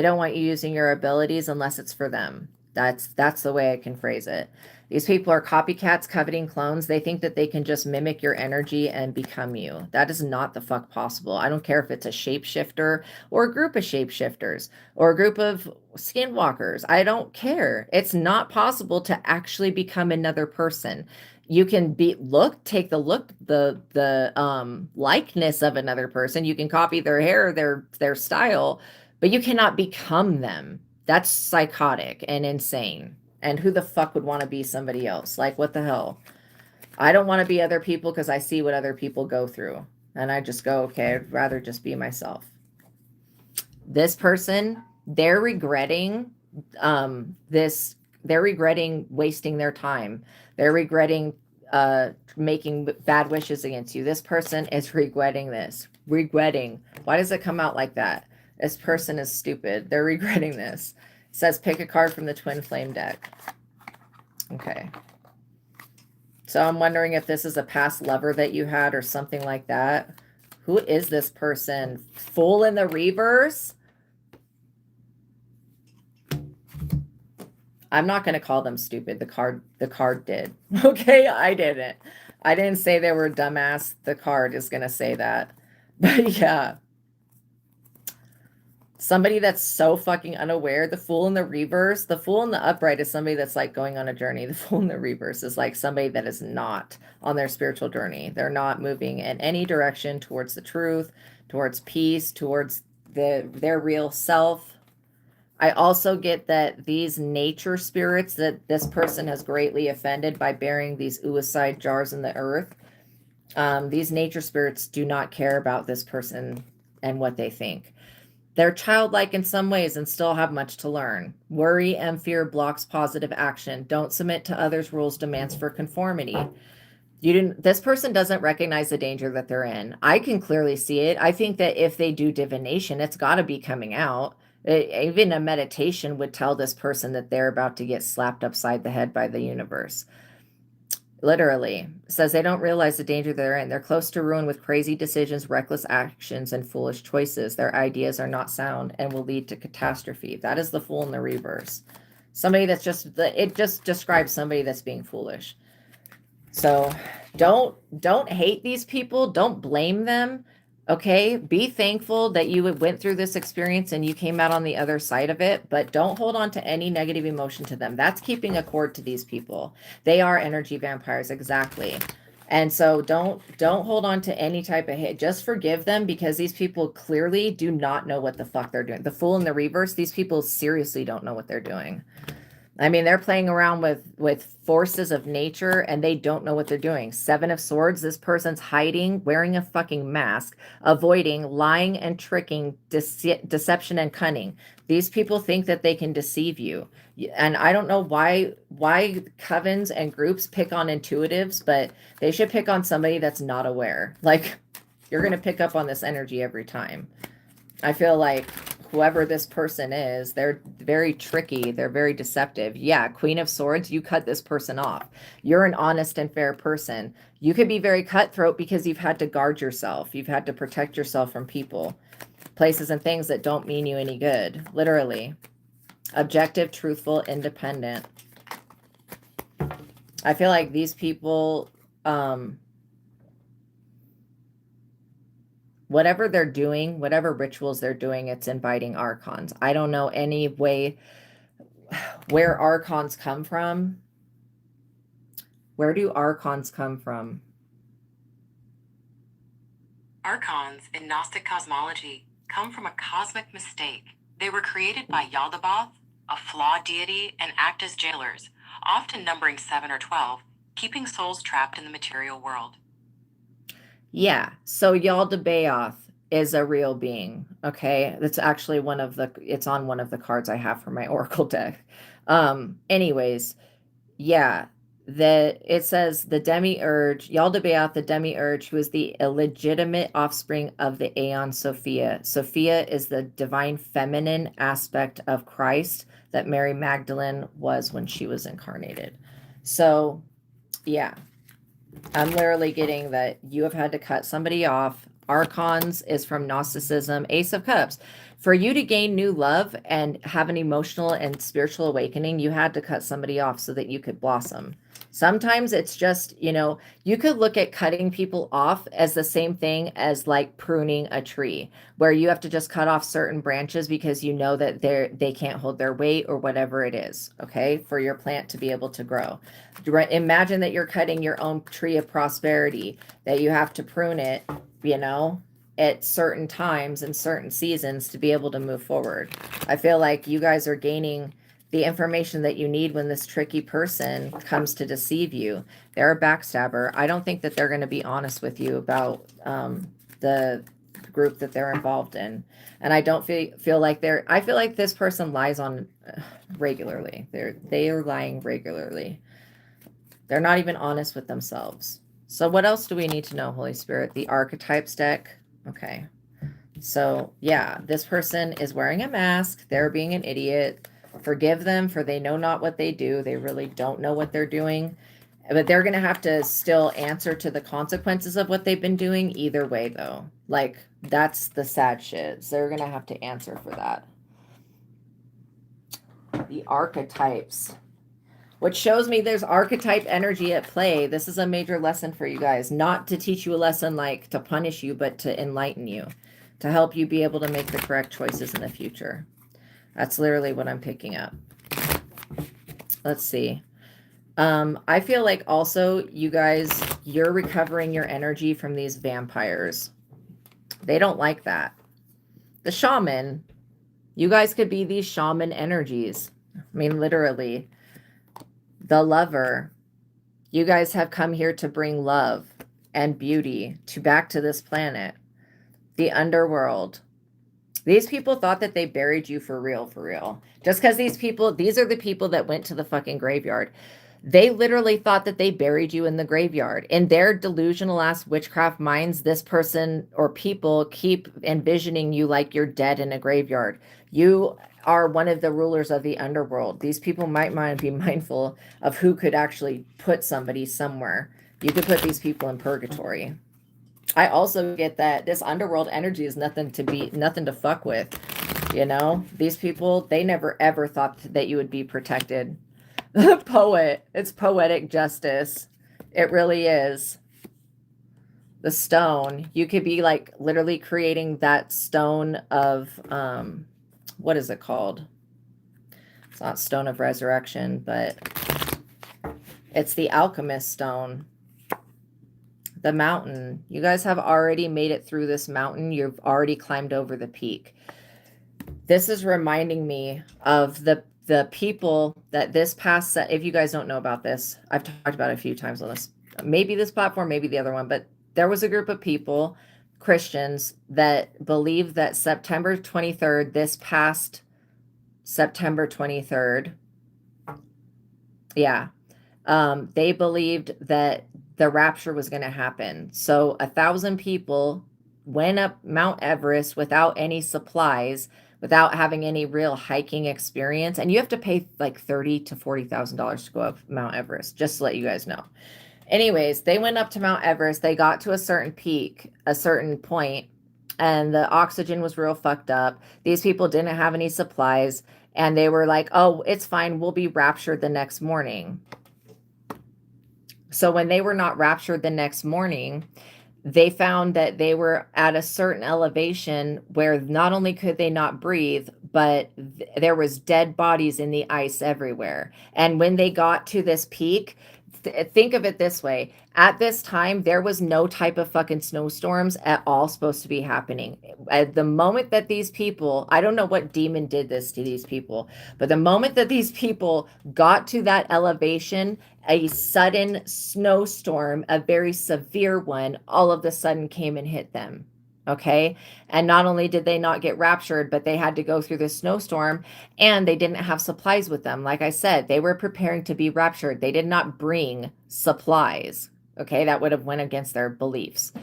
don't want you using your abilities unless it's for them. That's the way I can phrase it. These people are copycats, coveting clones. They think that they can just mimic your energy and become you. That is not the fuck possible. I don't care if it's a shapeshifter or a group of shapeshifters or a group of skinwalkers. I don't care. It's not possible to actually become another person. You can take the likeness of another person. You can copy their hair, their style, but you cannot become them. That's psychotic and insane. And who the fuck would want to be somebody else? Like, what the hell? I don't want to be other people because I see what other people go through. And I just go, okay, I'd rather just be myself. This person, they're regretting they're regretting wasting their time. They're regretting making bad wishes against you. This person is regretting this. Regretting. Why does it come out like that? This person is stupid. They're regretting this. It says pick a card from the Twin Flame deck. Okay. So I'm wondering if this is a past lover that you had or something like that. Who is this person? Fool in the reverse? I'm not going to call them stupid. The card did. Okay, I didn't. I didn't say they were dumbass. The card is going to say that. But yeah. Somebody that's so fucking unaware. The fool in the reverse. The fool in the upright is somebody that's like going on a journey. The fool in the reverse is like somebody that is not on their spiritual journey. They're not moving in any direction towards the truth, towards peace, towards their real self. I also get that these nature spirits that this person has greatly offended by burying these oocyte jars in the earth. These nature spirits do not care about this person and what they think. They're childlike in some ways and still have much to learn. Worry and fear blocks positive action. Don't submit to others' rules, demands for conformity. This person doesn't recognize the danger that they're in. I can clearly see it. I think that if they do divination, it's got to be coming out. Even a meditation would tell this person that they're about to get slapped upside the head by the universe. Literally. It says they don't realize the danger they're in. They're close to ruin with crazy decisions, reckless actions, and foolish choices. Their ideas are not sound and will lead to catastrophe. That is the fool in the reverse. Somebody that's it just describes somebody that's being foolish. So don't hate these people. Don't blame them. Okay, be thankful that you went through this experience and you came out on the other side of it, but don't hold on to any negative emotion to them. That's keeping a cord to these people. They are energy vampires, exactly. And so don't hold on to any type of hate. Just forgive them, because these people clearly do not know what the fuck they're doing. The Fool in the reverse, these people seriously don't know what they're doing. I mean, they're playing around with forces of nature, and they don't know what they're doing. Seven of Swords, this person's hiding, wearing a fucking mask, avoiding, lying and tricking, deception and cunning. These people think that they can deceive you. And I don't know why covens and groups pick on intuitives, but they should pick on somebody that's not aware. Like, you're going to pick up on this energy every time. I feel like whoever this person is, they're very tricky. They're very deceptive. Yeah, Queen of Swords, you cut this person off. You're an honest and fair person. You could be very cutthroat because you've had to guard yourself. You've had to protect yourself from people, places, and things that don't mean you any good. Literally. Objective, truthful, independent. I feel like these people, whatever they're doing, whatever rituals they're doing, it's inviting archons. I don't know any way where archons come from. Where do archons come from? Archons in Gnostic cosmology come from a cosmic mistake. They were created by Yaldabaoth, a flawed deity, and act as jailers, often numbering 7 or 12, keeping souls trapped in the material world. Yeah, so Yaldabaoth is a real being, okay? That's actually it's on one of the cards I have for my Oracle deck. Anyways, yeah, it says the demiurge, Yaldabaoth, the demiurge, who is the illegitimate offspring of the Aeon Sophia. Sophia is the divine feminine aspect of Christ that Mary Magdalene was when she was incarnated. So, yeah, I'm literally getting that you have had to cut somebody off. Archons is from Gnosticism. Ace of Cups. For you to gain new love and have an emotional and spiritual awakening, you had to cut somebody off so that you could blossom. Sometimes it's just, you could look at cutting people off as the same thing as like pruning a tree, where you have to just cut off certain branches because you know that they can't hold their weight or whatever it is, okay, for your plant to be able to grow. Imagine that you're cutting your own tree of prosperity, that you have to prune it, at certain times and certain seasons to be able to move forward. I feel like you guys are gaining the information that you need when this tricky person comes to deceive you. They're a backstabber. I don't think that they're going to be honest with you about the group that they're involved in. And I don't feel like I feel like this person lies on regularly. They are lying regularly. They're not even honest with themselves. So what else do we need to know, Holy Spirit? The archetypes deck. Okay. So yeah, this person is wearing a mask. They're being an idiot. Forgive them, for they know not what they do. They really don't know what they're doing. But they're going to have to still answer to the consequences of what they've been doing either way, though. Like, that's the sad shit. So they're going to have to answer for that. The archetypes, which shows me there's archetype energy at play. This is a major lesson for you guys. Not to teach you a lesson like to punish you, but to enlighten you, to help you be able to make the correct choices in the future. That's literally what I'm picking up. Let's see. I feel like also you guys, you're recovering your energy from these vampires. They don't like that. The shaman, you guys could be these shaman energies. I mean, literally. The lover, you guys have come here to bring love and beauty back to this planet. The underworld. These people thought that they buried you for real, for real. Just because these are the people that went to the fucking graveyard. They literally thought that they buried you in the graveyard. In their delusional ass witchcraft minds, this person or people keep envisioning you like you're dead in a graveyard. You are one of the rulers of the underworld. These people might be mindful of who could actually put somebody somewhere. You could put these people in purgatory. I also get that this underworld energy is nothing to fuck with. These people, they never ever thought that you would be protected. Poet. It's poetic justice. It really is. The stone. You could be like literally creating that stone of, what is it called? It's not Stone of Resurrection, but it's the alchemist stone. the mountain. You guys have already made it through this mountain. You've already climbed over the peak. This is reminding me of the people that this past, if you guys don't know about this, I've talked about it a few times on this, maybe this platform, maybe the other one, but there was a group of people, Christians, that believed that September 23rd, this past September 23rd, yeah, they believed that the rapture was going to happen. So 1,000 people went up Mount Everest without any supplies, without having any real hiking experience. And you have to pay like $30,000 to $40,000 to go up Mount Everest, just to let you guys know. Anyways, they went up to Mount Everest. They got to a certain peak, a certain point, and the oxygen was real fucked up. These people didn't have any supplies, and they were like, oh, it's fine. We'll be raptured the next morning. So when they were not raptured the next morning, they found that they were at a certain elevation where not only could they not breathe, but there was dead bodies in the ice everywhere. And when they got to this peak, think of it this way. At this time, there was no type of fucking snowstorms at all supposed to be happening. At the moment that these people, I don't know what demon did this to these people, but the moment that these people got to that elevation, a sudden snowstorm, a very severe one, all of a sudden came and hit them. Okay. And not only did they not get raptured, but they had to go through this snowstorm, and they didn't have supplies with them. Like I said, they were preparing to be raptured. They did not bring supplies. Okay. That would have went against their beliefs.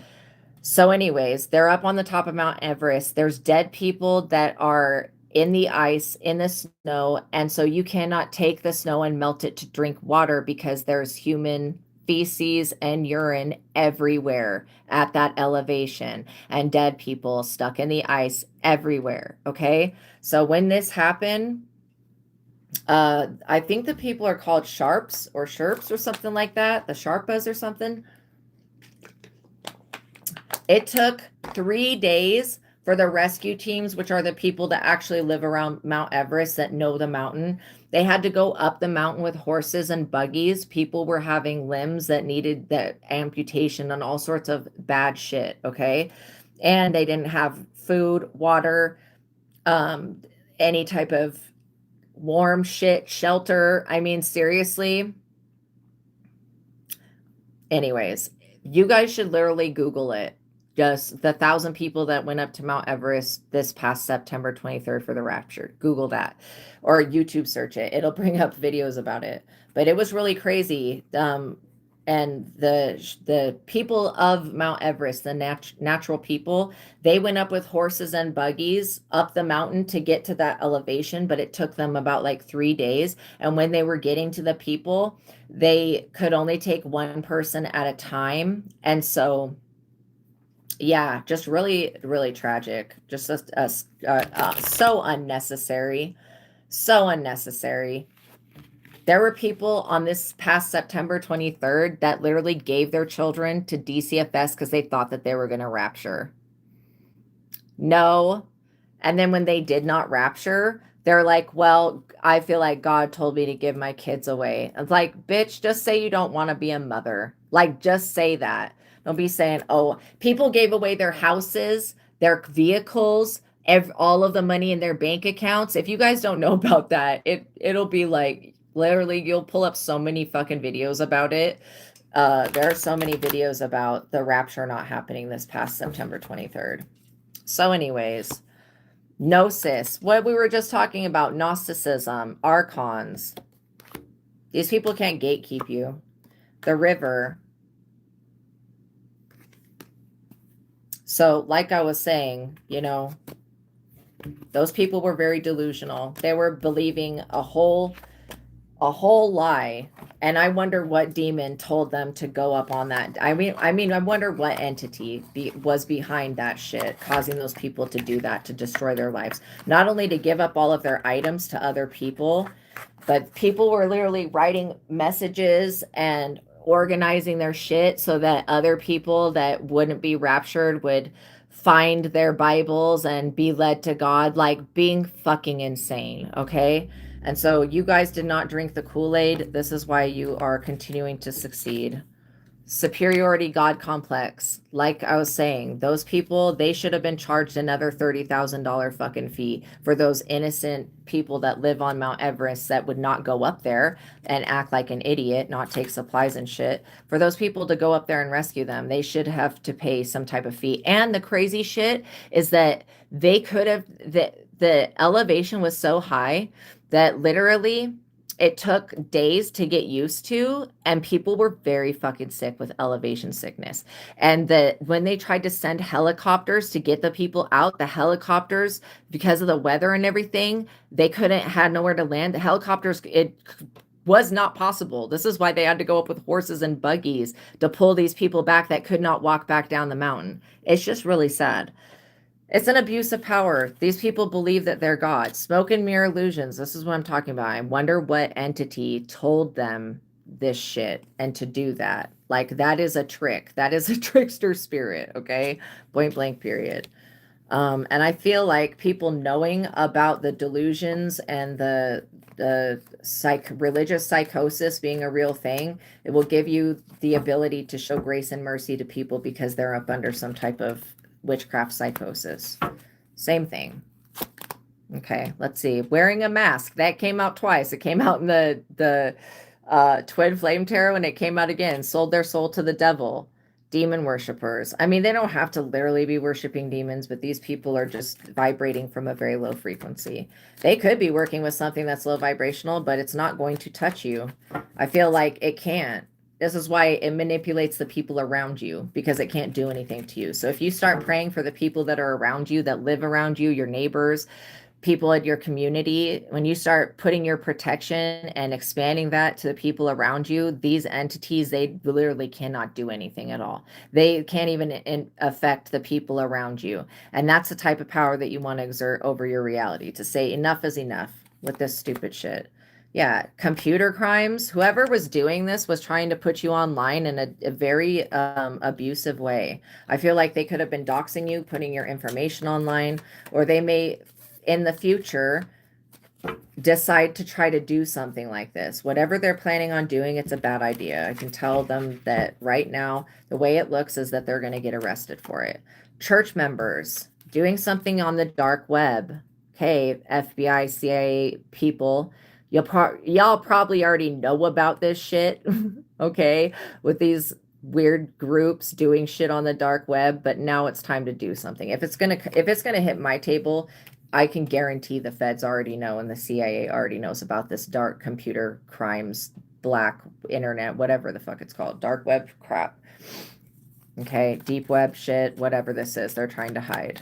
So anyways, they're up on the top of Mount Everest. There's dead people that are in the ice, in the snow. And so you cannot take the snow and melt it to drink water, because there's human feces and urine everywhere at that elevation, and dead people stuck in the ice everywhere. Okay. So when this happened, I think the people are called Sharps or something like that. The Sharpas or something. It took 3 days for the rescue teams, which are the people that actually live around Mount Everest, that know the mountain. They had to go up the mountain with horses and buggies. People were having limbs that needed that amputation and all sorts of bad shit. Okay. And they didn't have food, water, any type of warm shit, shelter. I mean, seriously. Anyways, you guys should literally Google it. Just the 1,000 people that went up to Mount Everest this past September 23rd for the rapture. Google that, or YouTube search it. It'll bring up videos about it. But it was really crazy. And the people of Mount Everest, the natural people, they went up with horses and buggies up the mountain to get to that elevation, but it took them about like 3 days. And when they were getting to the people, they could only take one person at a time. And so, yeah, just really, really tragic. Just so unnecessary. So unnecessary. There were people on this past September 23rd that literally gave their children to DCFS because they thought that they were going to rapture. No. And then when they did not rapture, they're like, well, I feel like God told me to give my kids away. It's like, bitch, just say you don't want to be a mother. Like, just say that. Don't be saying, oh, people gave away their houses, their vehicles, all of the money in their bank accounts. If you guys don't know about that, it'll be like, literally, you'll pull up so many fucking videos about it. There are so many videos about the rapture not happening this past September 23rd. So anyways, Gnosis, what we were just talking about, Gnosticism, archons. These people can't gatekeep you. The river. So like I was saying, you know, those people were very delusional. They were believing a whole lie. And I wonder what demon told them to go up on that. I mean, I wonder what entity was behind that shit, causing those people to do that, to destroy their lives. Not only to give up all of their items to other people, but people were literally writing messages and organizing their shit so that other people that wouldn't be raptured would find their Bibles and be led to God, like being fucking insane. Okay. And so you guys did not drink the Kool-Aid. This is why you are continuing to succeed. Superiority God complex. Like I was saying, those people, they should have been charged another $30,000 fucking fee for those innocent people that live on Mount Everest that would not go up there and act like an idiot, not take supplies and shit. For those people to go up there and rescue them, they should have to pay some type of fee. And the crazy shit is that they could have, the elevation was so high that literally it took days to get used to, and people were very fucking sick with elevation sickness. And when they tried to send helicopters to get the people out, the helicopters, because of the weather and everything, they had nowhere to land. The helicopters, it was not possible. This is why they had to go up with horses and buggies to pull these people back that could not walk back down the mountain. It's just really sad. It's an abuse of power. These people believe that they're God. Smoke and mirror illusions. This is what I'm talking about. I wonder what entity told them this shit and to do that. Like, that is a trick. That is a trickster spirit, okay? Point blank, period. And I feel like people knowing about the delusions and the religious psychosis being a real thing, it will give you the ability to show grace and mercy to people because they're up under some type of witchcraft psychosis. Same thing. Okay, let's see. Wearing a mask. That came out twice. It came out in the Twin Flame Tarot, and it came out again. Sold their soul to the devil. Demon worshippers. I mean, they don't have to literally be worshiping demons, but these people are just vibrating from a very low frequency. They could be working with something that's low vibrational, but it's not going to touch you. I feel like it can't. This is why it manipulates the people around you, because it can't do anything to you. So if you start praying for the people that are around you, that live around you, your neighbors, people in your community, when you start putting your protection and expanding that to the people around you, these entities, they literally cannot do anything at all. They can't even affect the people around you. And that's the type of power that you want to exert over your reality, to say enough is enough with this stupid shit. Yeah, computer crimes. Whoever was doing this was trying to put you online in a very abusive way. I feel like they could have been doxing you, putting your information online, or they may, in the future, decide to try to do something like this. Whatever they're planning on doing, it's a bad idea. I can tell them that right now, the way it looks is that they're going to get arrested for it. Church members doing something on the dark web. Okay, FBI, CIA people, y'all probably already know about this shit, okay, with these weird groups doing shit on the dark web, but now it's time to do something. If it's gonna hit my table, I can guarantee the feds already know and the CIA already knows about this dark computer crimes, black internet, whatever the fuck it's called, dark web crap. Okay, deep web shit, whatever this is, they're trying to hide.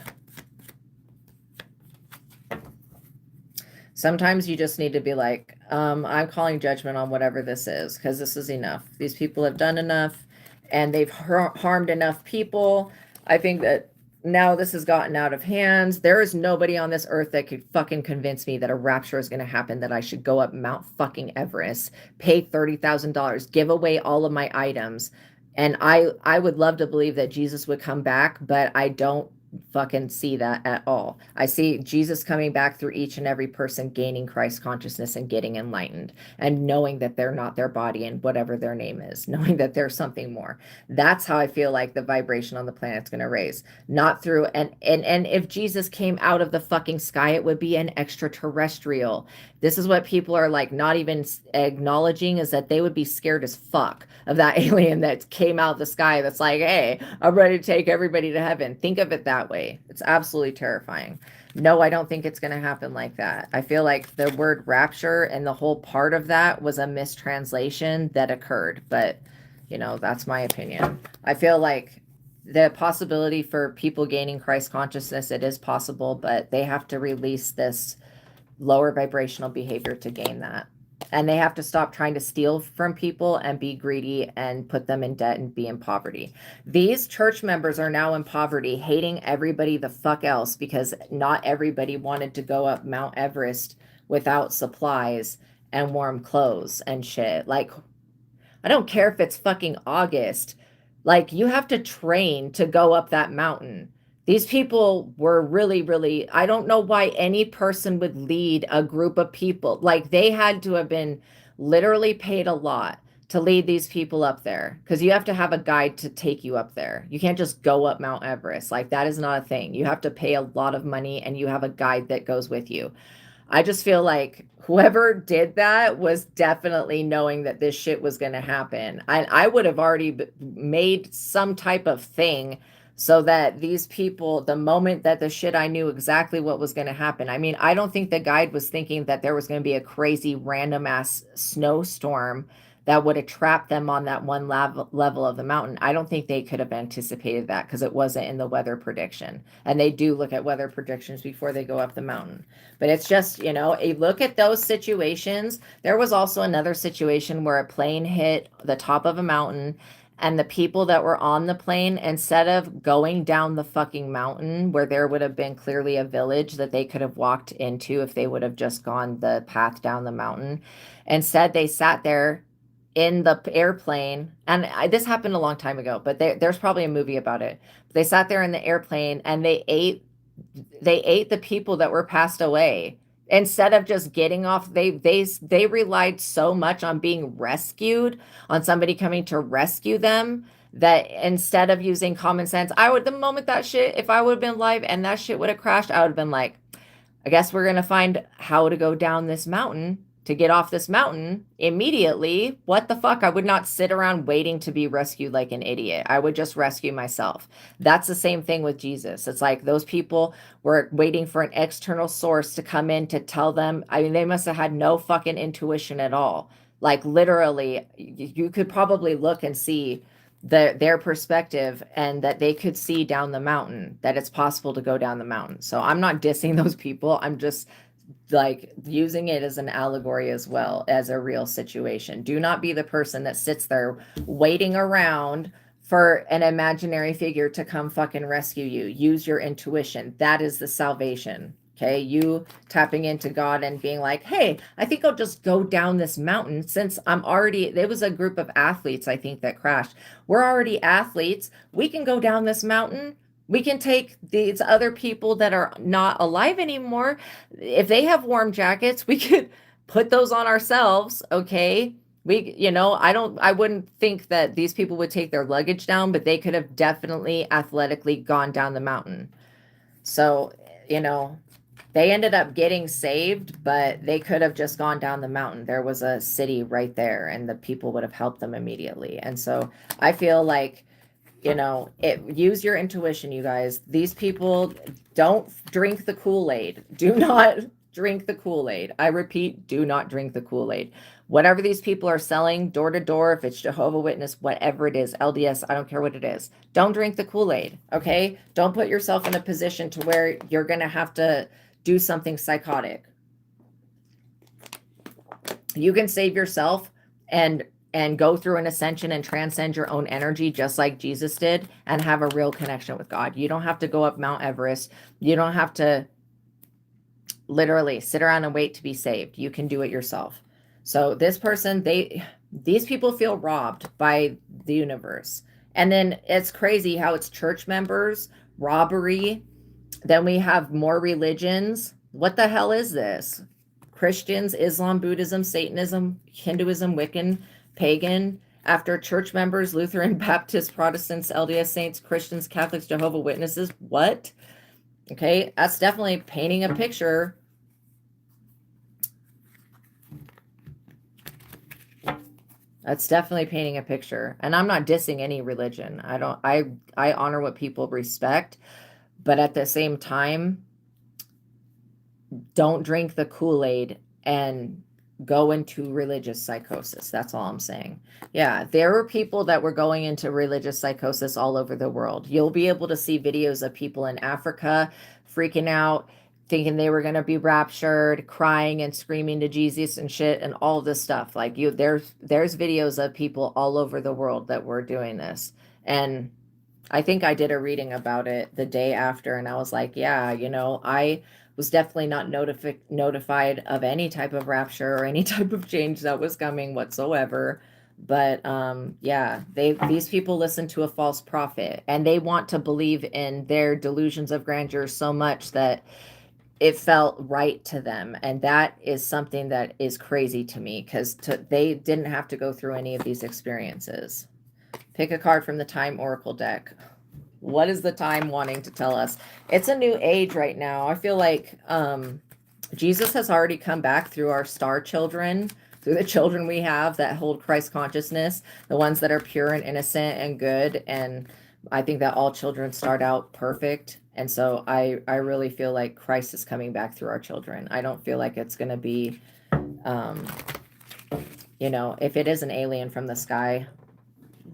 Sometimes you just need to be like, I'm calling judgment on whatever this is, because this is enough. These people have done enough, and they've harmed enough people. I think that now this has gotten out of hands. There is nobody on this earth that could fucking convince me that a rapture is going to happen, that I should go up Mount fucking Everest, pay $30,000, give away all of my items. And I would love to believe that Jesus would come back, but I don't fucking see that at all. I see Jesus coming back through each and every person gaining Christ consciousness and getting enlightened and knowing that they're not their body and whatever their name is, knowing that there's something more. That's how I feel like the vibration on the planet's going to raise, not through and if Jesus came out of the fucking sky, it would be an extraterrestrial. This is what people are like not even acknowledging, is that they would be scared as fuck of that alien that came out of the sky that's like, hey, I'm ready to take everybody to heaven. Think of it that way. It's absolutely terrifying. No, I don't think it's going to happen like that. I feel like the word rapture and the whole part of that was a mistranslation that occurred. But, you know, that's my opinion. I feel like the possibility for people gaining Christ consciousness, it is possible, but they have to release this lower vibrational behavior to gain that. And they have to stop trying to steal from people and be greedy and put them in debt and be in poverty. These church members are now in poverty, hating everybody the fuck else because not everybody wanted to go up Mount Everest without supplies and warm clothes and shit. Like, I don't care if it's fucking August. Like, you have to train to go up that mountain. These people were really, really, I don't know why any person would lead a group of people. Like, they had to have been literally paid a lot to lead these people up there, because you have to have a guide to take you up there. You can't just go up Mount Everest. Like, that is not a thing. You have to pay a lot of money and you have a guide that goes with you. I just feel like whoever did that was definitely knowing that this shit was going to happen. I would have already made some type of thing so that these people, the moment that the shit, I knew exactly what was going to happen. I mean, I don't think the guide was thinking that there was going to be a crazy random ass snowstorm that would have trapped them on that one level of the mountain. I don't think they could have anticipated that because it wasn't in the weather prediction. And they do look at weather predictions before they go up the mountain. But it's just, you know, a look at those situations. There was also another situation where a plane hit the top of a mountain, and the people that were on the plane, instead of going down the fucking mountain where there would have been clearly a village that they could have walked into if they would have just gone the path down the mountain, instead they sat there in the airplane. And this happened a long time ago, but there's probably a movie about it. They sat there in the airplane and they ate the people that were passed away instead of just getting off. They relied so much on being rescued, on somebody coming to rescue them, that instead of using common sense, I would, the moment that shit, if I would have been alive and that shit would have crashed, I would have been like, I guess we're gonna find how to go down this mountain to get off this mountain immediately. What the fuck? I would not sit around waiting to be rescued like an idiot. I would just rescue myself. That's the same thing with Jesus. It's like those people were waiting for an external source to come in to tell them. I mean, they must have had no fucking intuition at all. Like, literally, you could probably look and see their perspective, and that they could see down the mountain, that it's possible to go down the mountain. So I'm not dissing those people. I'm just like using it as an allegory as well as a real situation. Do not be the person that sits there waiting around for an imaginary figure to come fucking rescue you. Use your intuition. That is the salvation. Okay, you tapping into God and being like, hey, I think I'll just go down this mountain since I'm already, there was a group of athletes, I think, that crashed. We're already athletes. We can go down this mountain. We can take these other people that are not alive anymore. If they have warm jackets, we could put those on ourselves. Okay. I wouldn't think that these people would take their luggage down, but they could have definitely athletically gone down the mountain. So, they ended up getting saved, but they could have just gone down the mountain. There was a city right there, and the people would have helped them immediately. And so I feel like, use your intuition, you guys. These people, don't drink the Kool-Aid. Do not drink the Kool-Aid. I repeat, do not drink the Kool-Aid. Whatever these people are selling door to door, if it's Jehovah's Witness, whatever it is, LDS, I don't care what it is. Don't drink the Kool-Aid, okay? Don't put yourself in a position to where you're going to have to do something psychotic. You can save yourself and go through an ascension and transcend your own energy just like Jesus did, and have a real connection with God. You don't have to go up Mount Everest. You don't have to literally sit around and wait to be saved. You can do it yourself. So this person, these people feel robbed by the universe. And then it's crazy how it's church members, robbery. Then we have more religions. What the hell is this? Christians, Islam, Buddhism, Satanism, Hinduism, Wiccan, pagan, after church members, Lutheran, Baptist, Protestants, LDS saints, Christians, Catholics, Jehovah's Witnesses. What? Okay, that's definitely painting a picture. That's definitely painting a picture. And I'm not dissing any religion. I honor what people respect, but at the same time, don't drink the Kool-Aid and go into religious psychosis. That's all I'm saying. Yeah, there were people that were going into religious psychosis all over the world. You'll be able to see videos of people in Africa freaking out, thinking they were going to be raptured, crying and screaming to Jesus and shit, and all this stuff. Like, there's videos of people all over the world that were doing this. And I think I did a reading about it the day after, and I was like, yeah, I was definitely not notified of any type of rapture or any type of change that was coming whatsoever. But yeah, these people listen to a false prophet, and they want to believe in their delusions of grandeur so much that it felt right to them. And that is something that is crazy to me, because they didn't have to go through any of these experiences. Pick a card from the Time Oracle deck. What is the Time wanting to tell us? It's a new age right now. I feel like Jesus has already come back through our star children, through the children we have that hold Christ consciousness, the ones that are pure and innocent and good. And I think that all children start out perfect. And so I really feel like Christ is coming back through our children. I don't feel like it's going to be, you know, if it is an alien from the sky,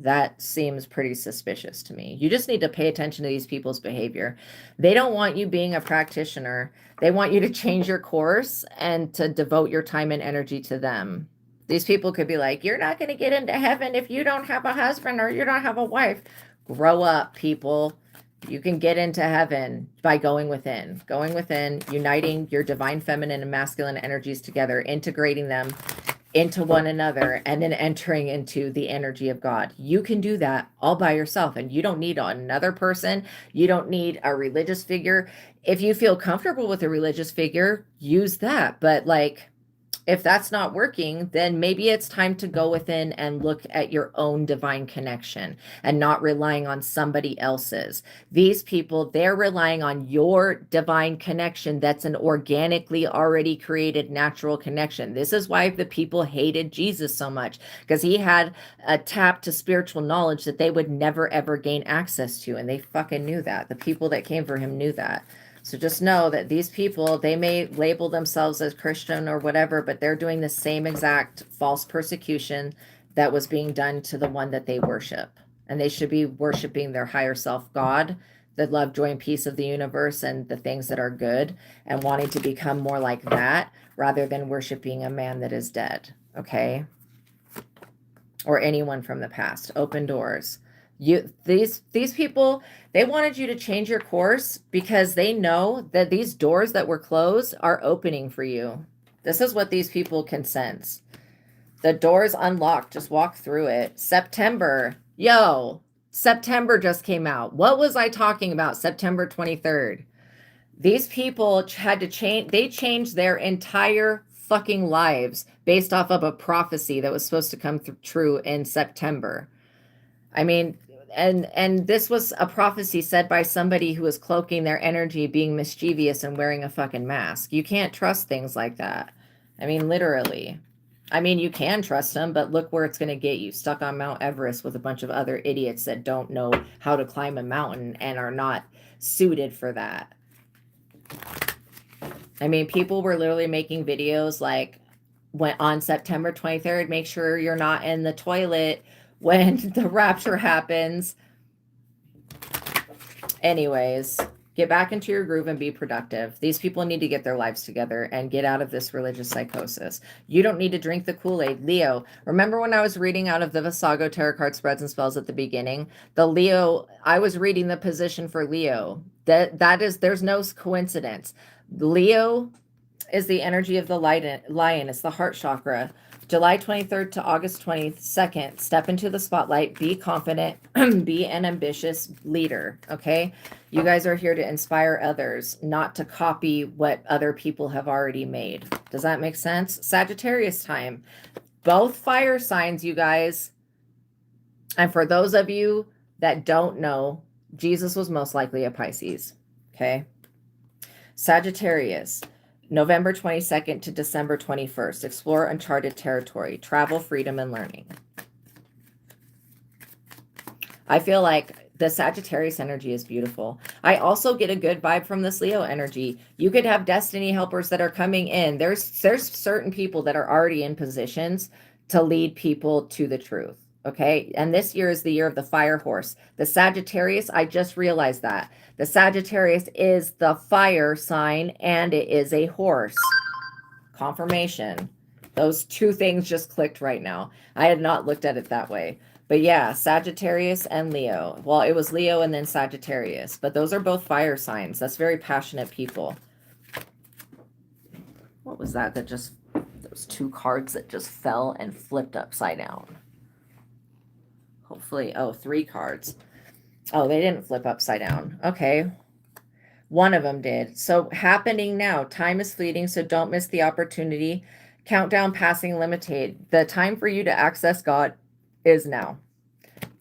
that seems pretty suspicious to me. You just need to pay attention to these people's behavior. They don't want you being a practitioner. They want you to change your course and to devote your time and energy to them. These people could be like, you're not going to get into heaven if you don't have a husband or you don't have a wife. Grow up, people. You can get into heaven by going within, uniting your divine feminine and masculine energies together, integrating them into one another, and then entering into the energy of God. You can do that all by yourself, and you don't need another person. You don't need a religious figure. If you feel comfortable with a religious figure, use that. But like, if that's not working, then maybe it's time to go within and look at your own divine connection and not relying on somebody else's. These people, they're relying on your divine connection. That's an organically already created natural connection. This is why the people hated Jesus so much, because he had a tap to spiritual knowledge that they would never ever gain access to. And they fucking knew that. The people that came for him knew that. So just know that these people, they may label themselves as Christian or whatever, but they're doing the same exact false persecution that was being done to the one that they worship. And they should be worshiping their higher self, God, the love, joy, and peace of the universe and the things that are good, and wanting to become more like that rather than worshiping a man that is dead, okay? Or anyone from the past. Open doors. These people, they wanted you to change your course because they know that these doors that were closed are opening for you. This is what these people can sense. The door's unlocked. Just walk through it. September. Yo, September just came out. What was I talking about? September 23rd. These people had to change. They changed their entire fucking lives based off of a prophecy that was supposed to come true in September. I mean, and this was a prophecy said by somebody who was cloaking their energy, being mischievous and wearing a fucking mask. You can't trust things like that. I mean, literally. I mean, you can trust them, but look where it's going to get you. Stuck on Mount Everest with a bunch of other idiots that don't know how to climb a mountain and are not suited for that. I mean, people were literally making videos like, when on September 23rd, make sure you're not in the toilet when the rapture happens. Anyways, get back into your groove and be productive. These people need to get their lives together and get out of this religious psychosis. You don't need to drink the Kool-Aid. Leo, remember when I was reading out of the Visago Tarot card spreads and spells at the beginning? The Leo, I was reading the position for Leo. That is, there's no coincidence. Leo is the energy of the lion. It's the heart chakra. July 23rd to August 22nd, step into the spotlight, be confident, be an ambitious leader, okay? You guys are here to inspire others, not to copy what other people have already made. Does that make sense? Sagittarius time. Both fire signs, you guys. And for those of you that don't know, Jesus was most likely a Pisces, okay? Sagittarius. November 22nd to December 21st. Explore uncharted territory. Travel, freedom, and learning. I feel like the Sagittarius energy is beautiful. I also get a good vibe from this Leo energy. You could have destiny helpers that are coming in. There's certain people that are already in positions to lead people to the truth. Okay. And this year is the year of the fire horse. The Sagittarius, I just realized that. The Sagittarius is the fire sign and it is a horse. Confirmation. Those two things just clicked right now. I had not looked at it that way. But yeah, Sagittarius and Leo. Well, it was Leo and then Sagittarius. But those are both fire signs. That's very passionate people. What was that just... Those two cards that just fell and flipped upside down. Hopefully, oh, 3 cards. Oh, they didn't flip upside down. Okay. One of them did. So happening now. Time is fleeting, so don't miss the opportunity. Countdown passing limited. The time for you to access God is now.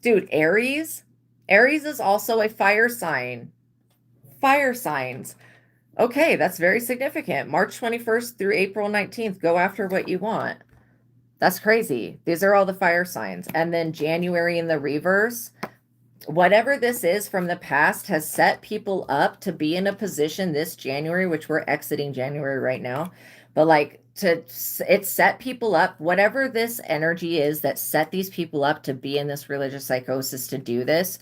Dude, Aries. Aries is also a fire sign. Fire signs. Okay, that's very significant. March 21st through April 19th. Go after what you want. That's crazy. These are all the fire signs. And then January in the reverse. Whatever this is from the past has set people up to be in a position this January, which we're exiting January right now, but like it set people up, whatever this energy is that set these people up to be in this religious psychosis to do this.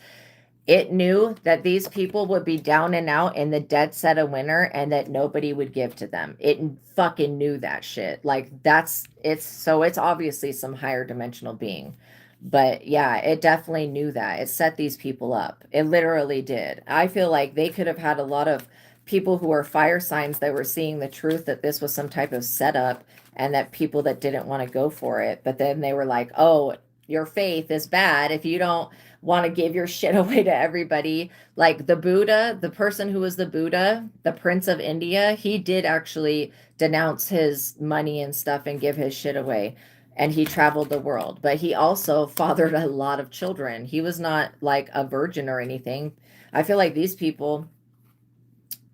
It knew that these people would be down and out in the dead set of winter and that nobody would give to them. It fucking knew that shit. Like it's obviously some higher dimensional being. But yeah, it definitely knew that. It set these people up. It literally did. I feel like they could have had a lot of people who are fire signs that were seeing the truth that this was some type of setup and that people that didn't want to go for it. But then they were like, oh, your faith is bad if you don't want to give your shit away to everybody. Like the Buddha, the person who was the Buddha, the Prince of India, he did actually denounce his money and stuff and give his shit away. And he traveled the world, but he also fathered a lot of children. He was not like a virgin or anything. I feel like these people,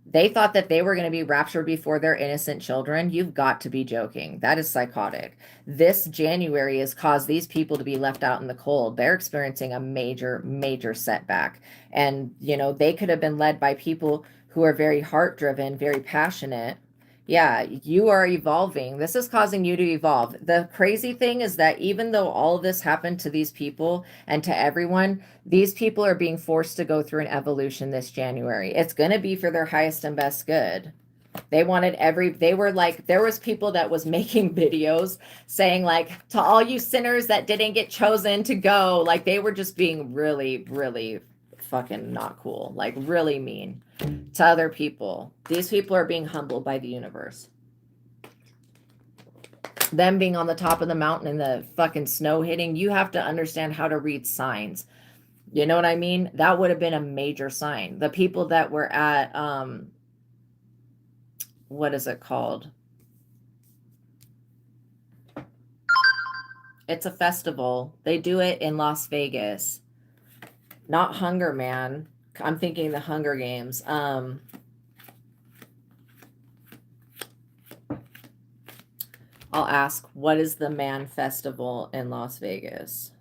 they thought that they were going to be raptured before their innocent children. You've got to be joking. That is psychotic. This January has caused these people to be left out in the cold. They're experiencing a major, major setback. And, you know, they could have been led by people who are very heart driven, very passionate. Yeah, you are evolving. This is causing you to evolve. The crazy thing is that even though all of this happened to these people and to everyone, these people are being forced to go through an evolution this January. It's going to be for their highest and best good. They were like, there was people that was making videos saying like, to all you sinners that didn't get chosen to go, like they were just being really, really fucking not cool, like really mean to other people. These people are being humbled by the universe. Them being on the top of the mountain and the fucking snow hitting, you have to understand how to read signs. You know what I mean? That would have been a major sign. The people that were at what is it called? It's a festival. They do it in Las Vegas. Not Hunger Man. I'm thinking the Hunger Games. I'll ask, what is the Man Festival in Las Vegas?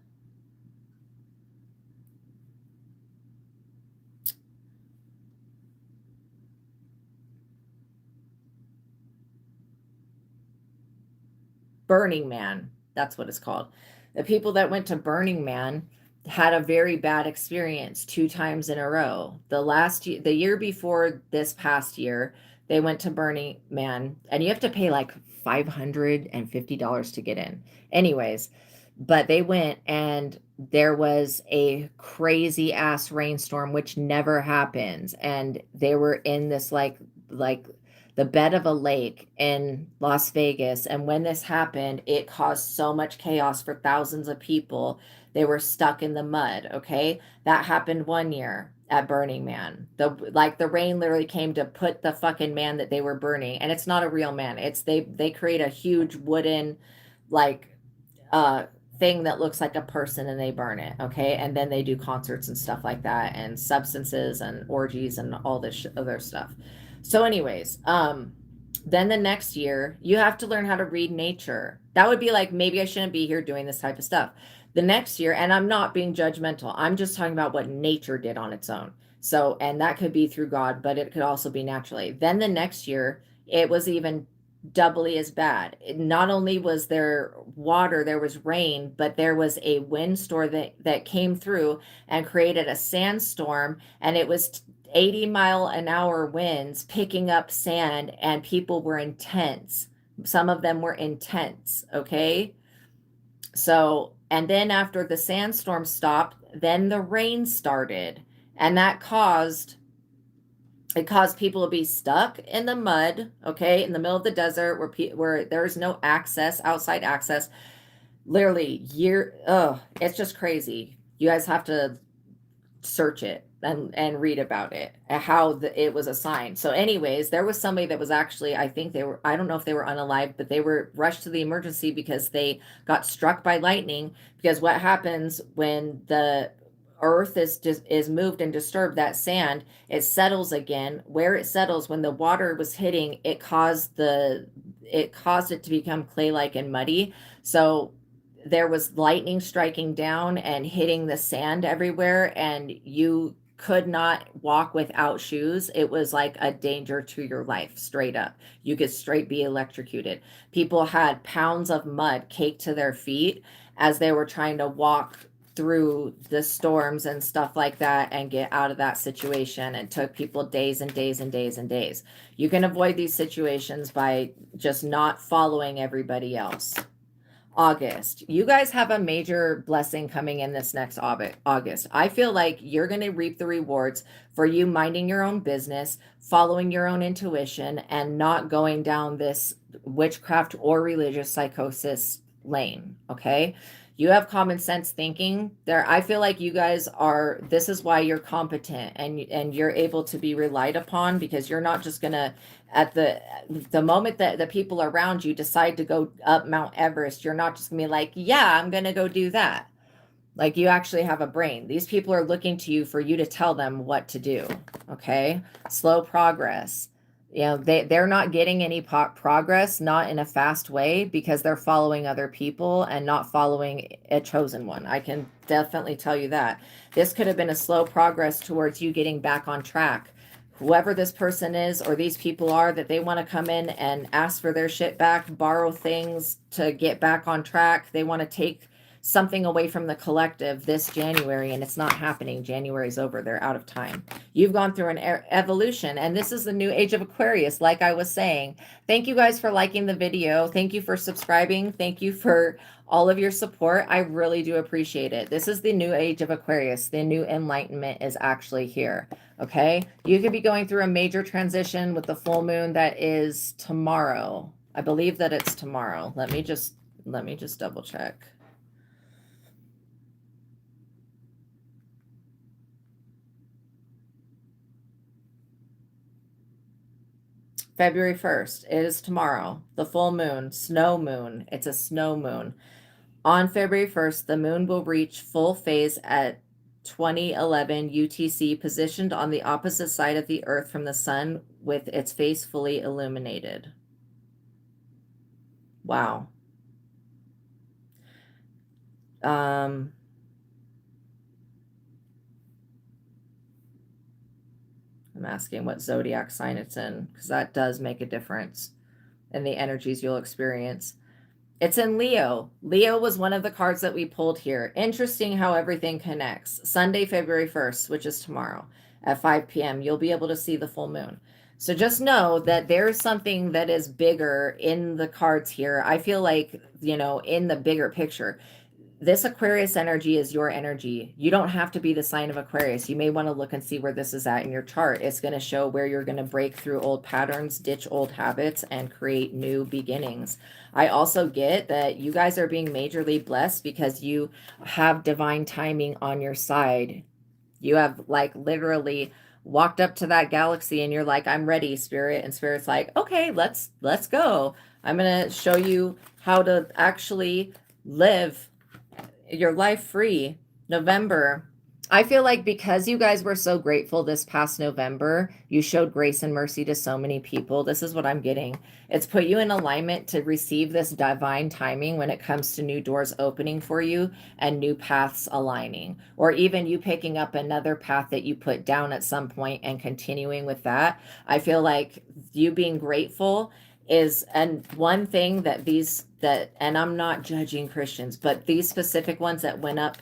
Burning Man. That's what it's called. The people that went to Burning Man had a very bad experience 2 times in a row. The year before this past year, they went to Burning Man, and you have to pay like $550 to get in. Anyways, but they went and there was a crazy ass rainstorm, which never happens. And they were in this like the bed of a lake in Las Vegas. And when this happened, it caused so much chaos for thousands of people. They were stuck in the mud. Okay. That happened one year at Burning Man. The rain literally came to put the fucking man that they were burning. And it's not a real man. It's they create a huge wooden like thing that looks like a person and they burn it. Okay. And then they do concerts and stuff like that and substances and orgies and all this other stuff. So anyways, then the next year you have to learn how to read nature. That would be like, maybe I shouldn't be here doing this type of stuff. The next year, and I'm not being judgmental, I'm just talking about what nature did on its own. So, and that could be through God, but it could also be naturally. Then the next year, it was even doubly as bad. Not only was there water, there was rain, but there was a windstorm that came through and created a sandstorm, and it was 80-mile-an-hour winds picking up sand, and people were in tents. Some of them were in tents, okay? So, and then after the sandstorm stopped, then the rain started, and that caused people to be stuck in the mud, okay, in the middle of the desert where there's no access, outside access. Literally, it's just crazy. You guys have to search it and read about it, how it was assigned. So anyways, there was somebody that was actually, I think they were, I don't know if they were unalive, but they were rushed to the emergency because they got struck by lightning. Because what happens when the earth is moved and disturbed, that sand, it settles again. Where it settles, when the water was hitting, it caused it to become clay-like and muddy. So there was lightning striking down and hitting the sand everywhere, and you could not walk without shoes. It was like a danger to your life, straight up. You could straight be electrocuted. People had pounds of mud caked to their feet as they were trying to walk through the storms and stuff like that and get out of that situation. It took people days and days and days and days. You can avoid these situations by just not following everybody else. August, you guys have a major blessing coming in this next August. I feel like you're going to reap the rewards for you minding your own business, following your own intuition, and not going down this witchcraft or religious psychosis lane. Okay. You have common sense thinking there. I feel like you guys are, this is why you're competent and you're able to be relied upon, because you're not just going to, at the moment that the people around you decide to go up Mount Everest, you're not just gonna be like, yeah, I'm gonna go do that. Like, you actually have a brain. These people are looking to you for you to tell them what to do. Okay. Slow progress. You know, they're not getting any progress, not in a fast way, because they're following other people and not following a chosen one. I can definitely tell you that. This could have been a slow progress towards you getting back on track. Whoever this person is or these people are, that they want to come in and ask for their shit back, borrow things to get back on track. They want to take something away from the collective this January, and it's not happening. January's over. They're out of time. You've gone through an evolution, and this is the new age of Aquarius, like I was saying. Thank you guys for liking the video. Thank you for subscribing. Thank you for all of your support. I really do appreciate it. This is the new age of Aquarius. The new enlightenment is actually here. Okay. You could be going through a major transition with the full moon that is tomorrow. I believe that it's tomorrow. Let me just double check. February 1st. It is tomorrow. The full moon, snow moon. It's a snow moon. On February 1st, the moon will reach full phase at 2011 UTC, positioned on the opposite side of the earth from the sun with its face fully illuminated. Wow. I'm asking what zodiac sign it's in, because that does make a difference in the energies you'll experience. It's in Leo. Leo was one of the cards that we pulled here. Interesting how everything connects. Sunday, February 1st, which is tomorrow at 5 p.m., you'll be able to see the full moon. So just know that there's something that is bigger in the cards here. I feel like, you know, in the bigger picture, this Aquarius energy is your energy. You don't have to be the sign of Aquarius. You may want to look and see where this is at in your chart. It's going to show where you're going to break through old patterns, ditch old habits, and create new beginnings. I also get that you guys are being majorly blessed because you have divine timing on your side. You have like literally walked up to that galaxy and you're like, I'm ready, Spirit. And Spirit's like, okay, let's go. I'm going to show you how to actually live your life free. November. I feel like because you guys were so grateful this past November, you showed grace and mercy to so many people. This is what I'm getting. It's put you in alignment to receive this divine timing when it comes to new doors opening for you and new paths aligning, or even you picking up another path that you put down at some point and continuing with that. I feel like you being grateful is, and one thing that and I'm not judging Christians, but these specific ones that went up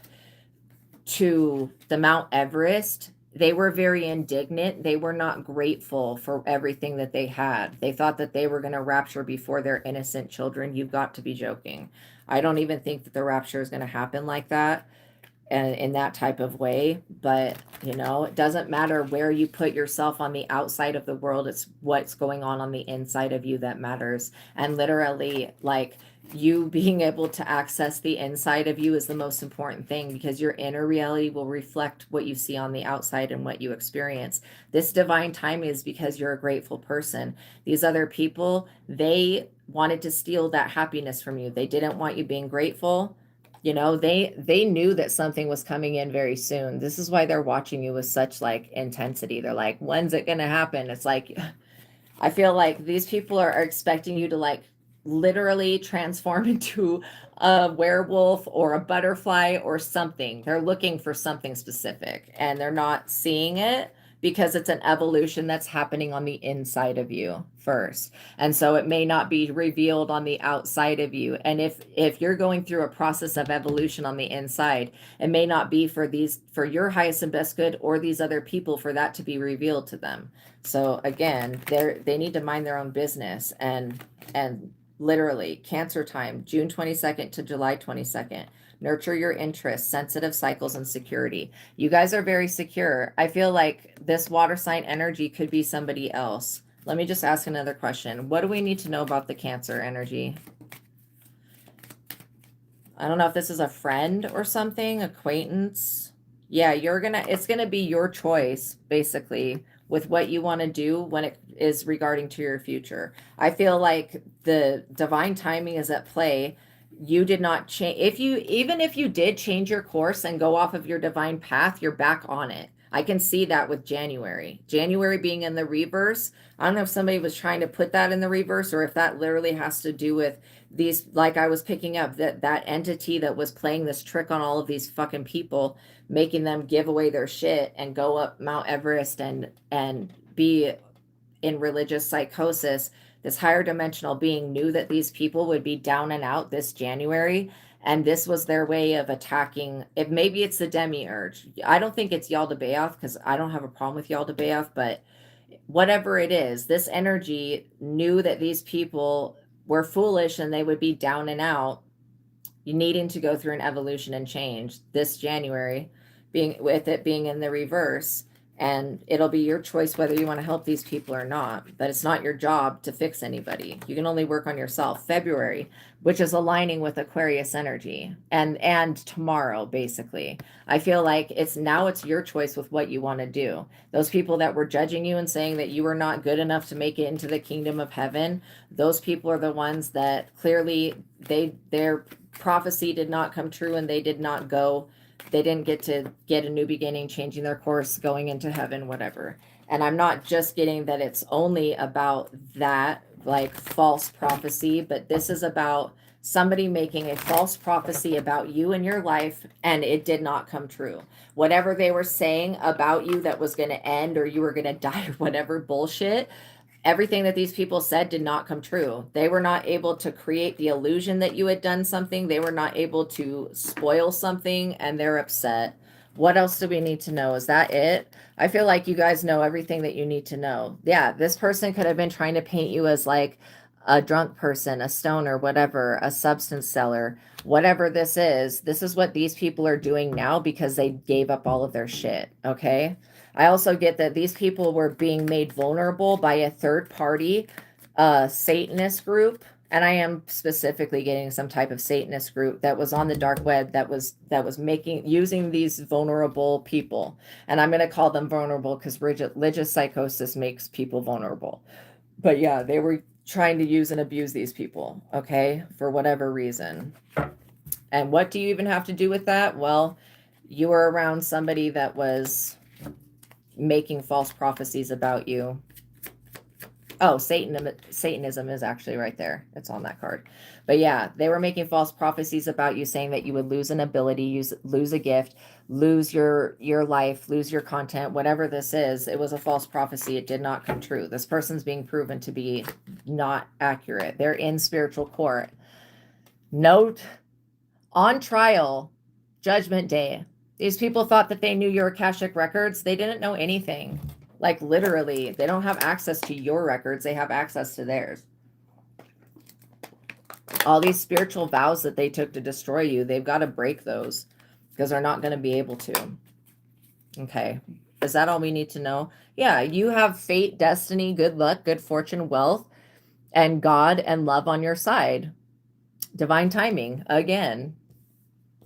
to the Mount Everest, they were very indignant. They were not grateful for everything that they had. They thought that they were going to rapture before their innocent children. You've got to be joking. I don't even think that the rapture is going to happen like that and in that type of way. But, you know, it doesn't matter where you put yourself on the outside of the world. It's what's going on the inside of you that matters. And literally, like, you being able to access the inside of you is the most important thing, because your inner reality will reflect what you see on the outside and what you experience. This divine timing is because you're a grateful person. These other people, they wanted to steal that happiness from you. They didn't want you being grateful. You know, they knew that something was coming in very soon. This is why they're watching you with such like intensity. They're like, when's it going to happen? It's like, I feel like these people are expecting you to like literally transform into a werewolf or a butterfly or something. They're looking for something specific and they're not seeing it because it's an evolution that's happening on the inside of you first. And so it may not be revealed on the outside of you. And if you're going through a process of evolution on the inside, it may not be for your highest and best good or these other people for that to be revealed to them. So again, they need to mind their own business, and literally Cancer time, June 22nd to July 22nd. Nurture your interests, sensitive cycles, and security. You guys are very secure. I feel like this water sign energy could be somebody else. Let me just ask another question. What do we need to know about the Cancer energy? I don't know if this is a friend or something, acquaintance. Yeah, it's gonna be your choice, basically, with what you want to do when it is regarding to your future. I feel like the divine timing is at play. You did not change. Even if you did change your course and go off of your divine path, you're back on it. I can see that with January. January being in the reverse. I don't know if somebody was trying to put that in the reverse or if that literally has to do with these, like I was picking up that entity that was playing this trick on all of these fucking people, making them give away their shit and go up Mount Everest and be in religious psychosis. This higher dimensional being knew that these people would be down and out this January, and this was their way of attacking. If maybe it's the demiurge. I don't think it's Yaldabaoth because I don't have a problem with Yaldabaoth, but whatever it is, this energy knew that these people were foolish and they would be down and out, needing to go through an evolution and change this January, being with it being in the reverse. And it'll be your choice whether you want to help these people or not, but it's not your job to fix anybody. You can only work on yourself. February, which is aligning with Aquarius energy, and tomorrow, basically. I feel like it's your choice with what you want to do. Those people that were judging you and saying that you were not good enough to make it into the kingdom of heaven, those people are the ones that clearly their prophecy did not come true and they didn't get to get a new beginning, changing their course, going into heaven, whatever. And I'm not just getting that it's only about that, like false prophecy, but this is about somebody making a false prophecy about you and your life, and it did not come true. Whatever they were saying about you that was going to end or you were going to die or whatever bullshit, everything that these people said did not come true. They were not able to create the illusion that you had done something. They were not able to spoil something, and they're upset. What else do we need to know? Is that it? I feel like you guys know everything that you need to know. Yeah, this person could have been trying to paint you as like a drunk person, a stoner, whatever, a substance seller, whatever this is what these people are doing now because they gave up all of their shit. Okay. I also get that these people were being made vulnerable by a third party, Satanist group. And I am specifically getting some type of Satanist group that was on the dark web that was using these vulnerable people. And I'm going to call them vulnerable because religious psychosis makes people vulnerable. But yeah, they were trying to use and abuse these people, okay, for whatever reason. And what do you even have to do with that? Well, you were around somebody that was making false prophecies about you. Oh, Satanism is actually right there. It's on that card. But yeah, they were making false prophecies about you, saying that you would lose an ability, lose a gift, lose your life, lose your content, whatever this is. It was a false prophecy. It did not come true. This person's being proven to be not accurate. They're in spiritual court. Note, on trial, Judgment Day. These people thought that they knew your Akashic records. They didn't know anything. Like literally, they don't have access to your records. They have access to theirs. All these spiritual vows that they took to destroy you, they've got to break those because they're not going to be able to. Okay. Is that all we need to know? Yeah, you have fate, destiny, good luck, good fortune, wealth, and God and love on your side. divine timing again.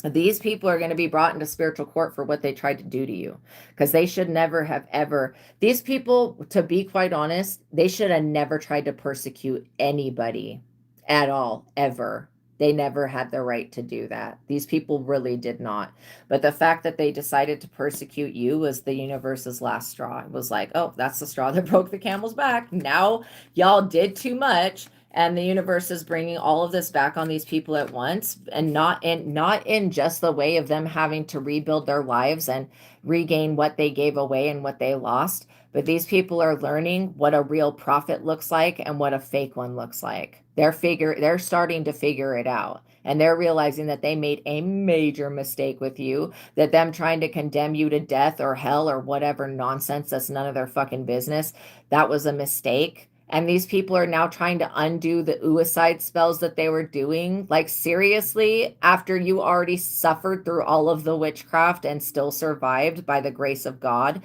These people are going to be brought into spiritual court for what they tried to do to you, because they should never have ever, these people, to be quite honest, they should have never tried to persecute anybody at all, ever. They never had the right to do that. These people really did not. But the fact that they decided to persecute you was the universe's last straw. It was like, oh, that's the straw that broke the camel's back. Now y'all did too much, and the universe is bringing all of this back on these people at once, and not in just the way of them having to rebuild their lives and regain what they gave away and what they lost, but these people are learning what a real prophet looks like and what a fake one looks like. They're starting to figure it out, and they're realizing that they made a major mistake with you, that them trying to condemn you to death or hell or whatever nonsense that's none of their fucking business, that was a mistake. And these people are now trying to undo the suicide spells that they were doing. Like, seriously, after you already suffered through all of the witchcraft and still survived by the grace of God.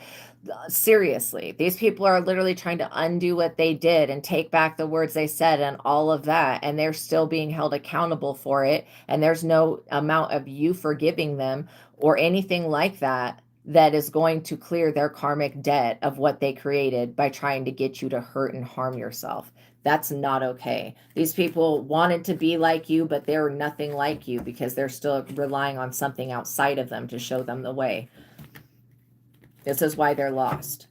Seriously, these people are literally trying to undo what they did and take back the words they said and all of that. And they're still being held accountable for it. And there's no amount of you forgiving them or anything like that that is going to clear their karmic debt of what they created by trying to get you to hurt and harm yourself. That's not okay. These people wanted to be like you, but they're nothing like you because they're still relying on something outside of them to show them the way. This is why they're lost.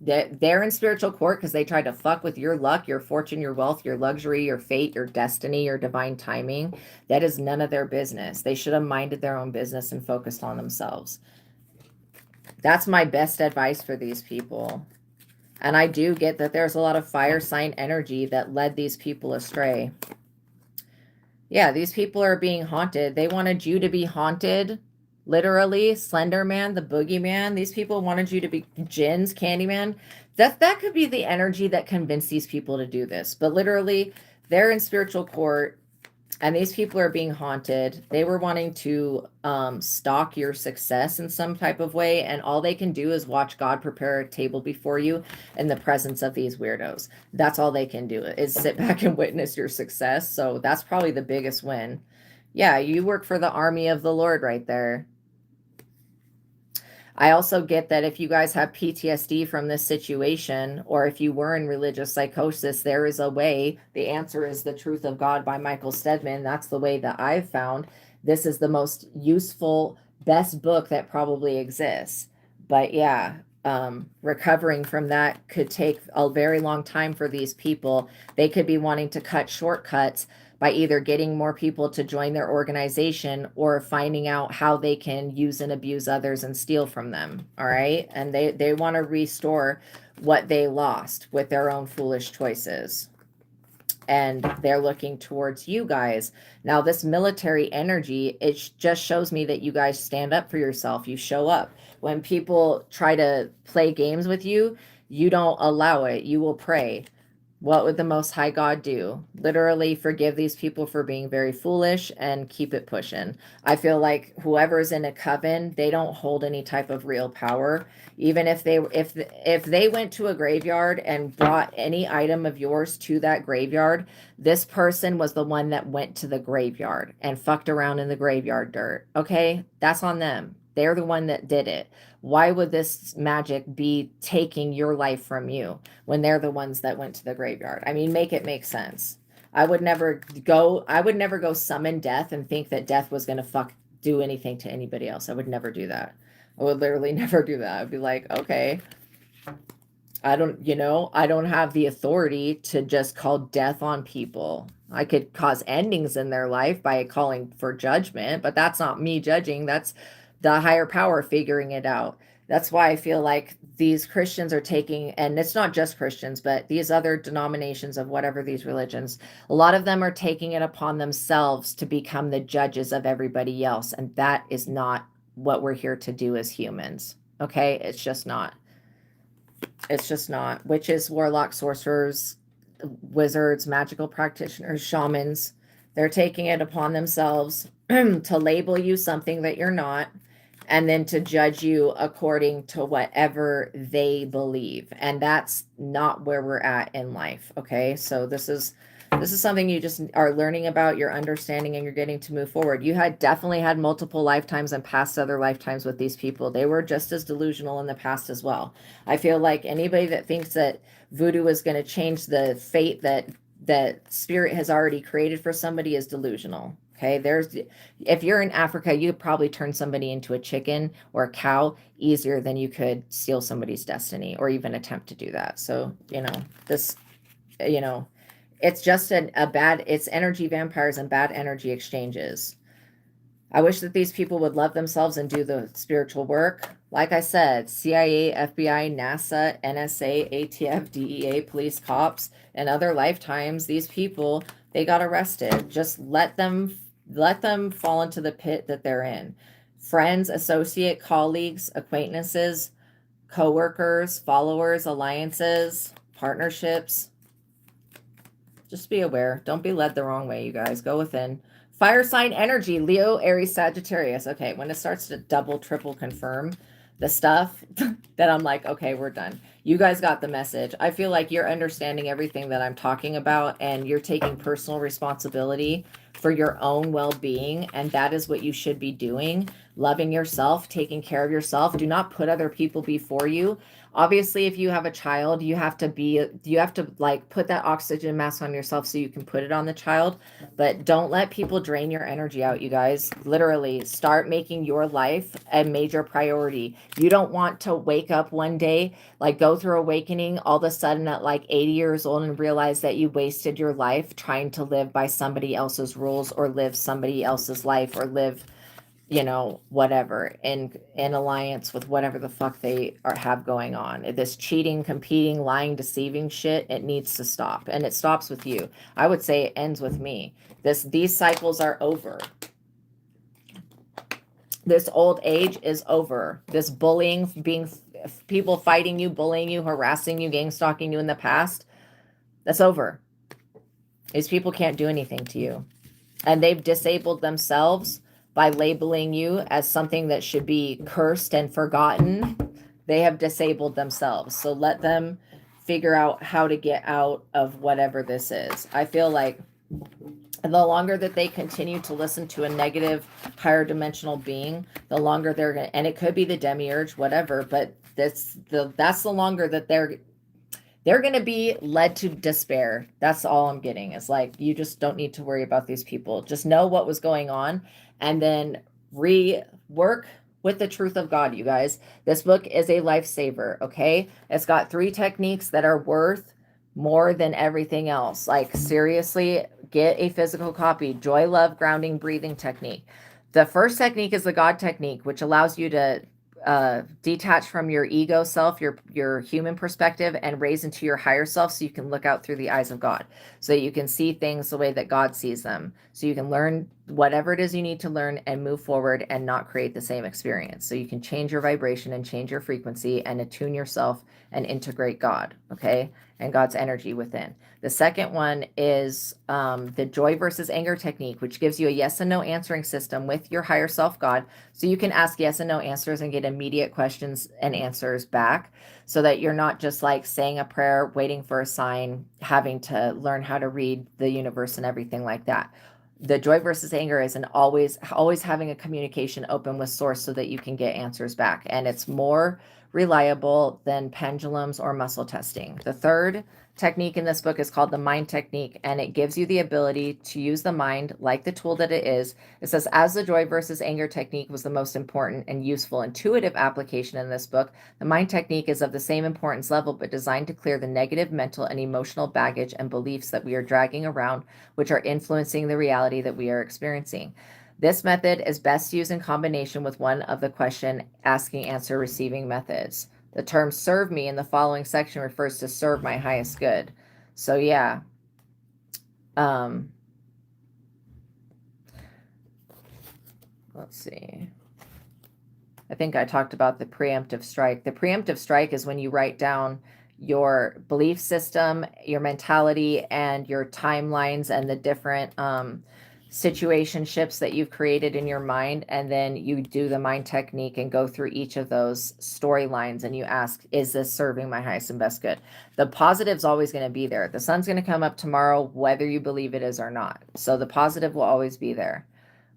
They're in spiritual court because they tried to fuck with your luck, your fortune, your wealth, your luxury, your fate, your destiny, your divine timing. That is none of their business. They should have minded their own business and focused on themselves. That's my best advice for these people. And I do get that there's a lot of fire sign energy that led these people astray. Yeah, these people are being haunted. They wanted you to be haunted. Literally, Slender Man, the boogeyman. These people wanted you to be jinns, Candyman. That could be the energy that convinced these people to do this. But literally, they're in spiritual court. And these people are being haunted. They were wanting to stalk your success in some type of way. And all they can do is watch God prepare a table before you in the presence of these weirdos. That's all they can do, is sit back and witness your success. So that's probably the biggest win. Yeah, you work for the army of the Lord right there. I also get that if you guys have PTSD from this situation, or if you were in religious psychosis, there is a way. The answer is The Truth of God by Michael STEADMAN. That's the way that I've found. This is the most useful, best book that probably exists. But yeah, recovering from that could take a very long time for these people. They could be wanting to cut shortcuts by either getting more people to join their organization or finding out how they can use and abuse others and steal from them. All right. And they want to restore what they lost with their own foolish choices. And they're looking towards you guys. Now, this military energy, it just shows me that you guys stand up for yourself. You show up. When people try to play games with you, you don't allow it. You will pray. What would the Most High God do? Literally forgive these people for being very foolish and keep it pushing. I feel like whoever's in a coven, they don't hold any type of real power. Even if they went to a graveyard and brought any item of yours to that graveyard, this person was the one that went to the graveyard and fucked around in the graveyard dirt. Okay? That's on them. They're the one that did it. Why would this magic be taking your life from you when they're the ones that went to the graveyard? I mean, make it make sense. I would never go summon death and think that death was going to do anything to anybody else. I would never do that. I would literally never do that. I'd be like, okay, I don't have the authority to just call death on people. I could cause endings in their life by calling for judgment, but that's not me judging. That's the higher power figuring it out. That's why I feel like these Christians are taking, and it's not just Christians, but these other denominations of whatever these religions, a lot of them are taking it upon themselves to become the judges of everybody else. And that is not what we're here to do as humans. Okay? It's just not. It's just not. Witches, warlocks, sorcerers, wizards, magical practitioners, shamans, they're taking it upon themselves to label you something that you're not, and then to judge you according to whatever they believe. And that's not where we're at in life. Okay. So this is This is something you just are learning about, you're understanding, and you're getting to move forward. You had definitely had multiple lifetimes and past other lifetimes with these people. They were just as delusional in the past as well. I feel like anybody that thinks that voodoo is going to change the fate that spirit has already created for somebody is delusional. Okay, if you're in Africa, you could probably turn somebody into a chicken or a cow easier than you could steal somebody's destiny or even attempt to do that. So, this, you know, it's just it's energy vampires and bad energy exchanges. I wish that these people would love themselves and do the spiritual work. Like I said, CIA, FBI, NASA, NSA, ATF, DEA, police, cops, and other lifetimes, these people, they got arrested. Just let them fall into the pit that they're in. Friends, associate, colleagues, acquaintances, co-workers, followers, alliances, partnerships. Just be aware. Don't be led the wrong way, you guys. Go within. Fire sign energy, Leo, Aries, Sagittarius. Okay, when it starts to double, triple confirm the stuff that I'm like, okay, we're done. You guys got the message. I feel like you're understanding everything that I'm talking about, and you're taking personal responsibility for your own well-being, and that is what you should be doing. Loving yourself, taking care of yourself. Do not put other people before you. Obviously, if you have a child, you have to like put that oxygen mask on yourself so you can put it on the child, but don't let people drain your energy out, you guys. Literally, start making your life a major priority. You don't want to wake up one day, like go through awakening all of a sudden at like 80 years old and realize that you wasted your life trying to live by somebody else's rules or live somebody else's life or live whatever, in alliance with whatever the fuck they have going on. This cheating, competing, lying, deceiving shit, it needs to stop. And it stops with you. I would say it ends with me. These cycles are over. This old age is over. This bullying, people fighting you, bullying you, harassing you, gang stalking you in the past, that's over. These people can't do anything to you. And they've disabled themselves by labeling you as something that should be cursed and forgotten. They have disabled themselves. So let them figure out how to get out of whatever this is. I feel like the longer that they continue to listen to a negative, higher dimensional being, the longer they're going to, and it could be the demiurge, whatever, but that's the longer that they're going to be led to despair. That's all I'm getting. It's like, you just don't need to worry about these people. Just know what was going on and then rework with the truth of God, you guys. This book is a lifesaver, okay? It's got 3 techniques that are worth more than everything else. Like, seriously, get a physical copy. Joy, love, grounding, breathing technique. The first technique is the God technique, which allows you to detach from your ego self, your human perspective, and raise into your higher self so you can look out through the eyes of God, so that you can see things the way that God sees them, so you can learn whatever it is you need to learn and move forward and not create the same experience. So you can change your vibration and change your frequency and attune yourself and integrate God, okay, and God's energy within. The second one is the joy versus anger technique, which gives you a yes and no answering system with your higher self, God, so you can ask yes and no answers and get immediate questions and answers back, so that you're not just like saying a prayer, waiting for a sign, having to learn how to read the universe and everything like that. The joy versus anger is always having a communication open with source so that you can get answers back. And it's more reliable than pendulums or muscle testing. The third technique in this book is called the mind technique, and it gives you the ability to use the mind like the tool that it is. It says, as the joy versus anger technique was the most important and useful intuitive application in this book, the mind technique is of the same importance level, but designed to clear the negative mental and emotional baggage and beliefs that we are dragging around, which are influencing the reality that we are experiencing. This method is best used in combination with one of the question, asking, answer, receiving methods. The term serve me in the following section refers to serve my highest good. So yeah. Let's see. I think I talked about the preemptive strike. The preemptive strike is when you write down your belief system, your mentality, and your timelines and the different situationships that you've created in your mind, and then you do the mind technique and go through each of those storylines and you ask, is this serving my highest and best good? The positive's always going to be there. The sun's going to come up tomorrow whether you believe it is or not. So the positive will always be there.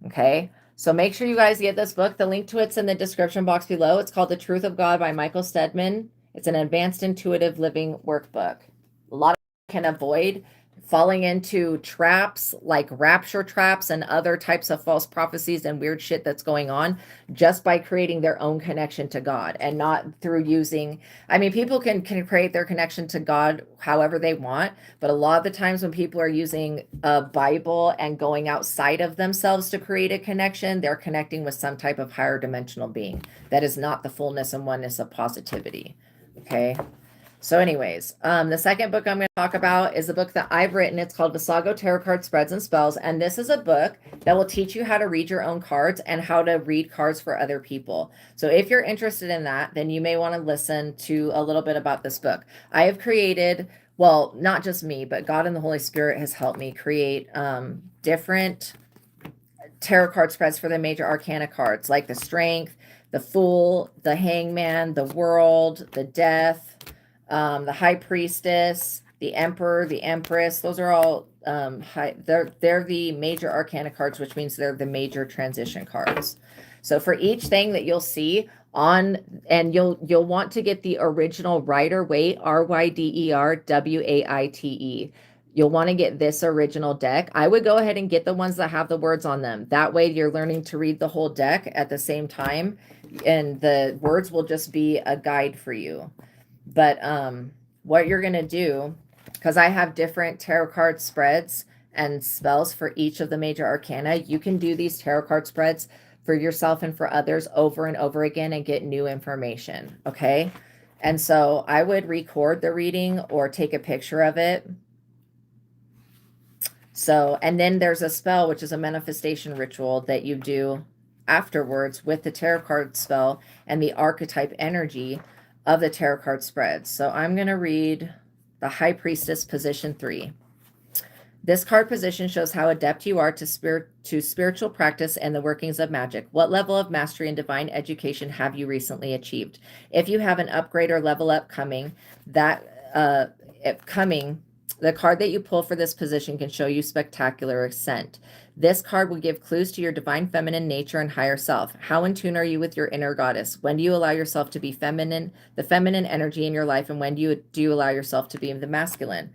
Okay, so make sure you guys get this book. The link to it's in the description box below. It's called The Truth of God by Michael STEADMAN. It's an advanced intuitive living workbook. A lot of people can avoid falling into traps like rapture traps and other types of false prophecies and weird shit that's going on just by creating their own connection to God and not through using, I mean, people can create their connection to God however they want, but a lot of the times when people are using a Bible and going outside of themselves to create a connection, they're connecting with some type of higher dimensional being that is not the fullness and oneness of positivity. Okay. So anyways, the second book I'm going to talk about is a book that I've written. It's called Visago Tarot Card Spreads and Spells. And this is a book that will teach you how to read your own cards and how to read cards for other people. So if you're interested in that, then you may want to listen to a little bit about this book. I have created, well, not just me, but God and the Holy Spirit has helped me create different tarot card spreads for the major arcana cards, like the Strength, the Fool, the Hangman, the World, the Death, the High Priestess, the Emperor, the Empress. Those are all they're the major arcana cards, which means they're the major transition cards. So for each thing that you'll see on, and you'll want to get the original Rider-Waite, RYDERWAITE. You'll want to get this original deck. I would go ahead and get the ones that have the words on them. That way you're learning to read the whole deck at the same time, and the words will just be a guide for you. But what you're going to do, because I have different tarot card spreads and spells for each of the major arcana, you can do these tarot card spreads for yourself and for others over and over again and get new information. Okay. And so I would record the reading or take a picture of it. So, and then there's a spell, which is a manifestation ritual that you do afterwards with the tarot card spell and the archetype energy of the tarot card spreads. So I'm going to read the High Priestess position 3. This card position shows how adept you are to spiritual practice and the workings of magic. What level of mastery and divine education have you recently achieved? If you have an upgrade or level up coming, the card that you pull for this position can show you spectacular ascent. This card will give clues to your divine feminine nature and higher self. How in tune are you with your inner goddess? When do you allow yourself to be feminine, the feminine energy in your life, and when do you allow yourself to be the masculine?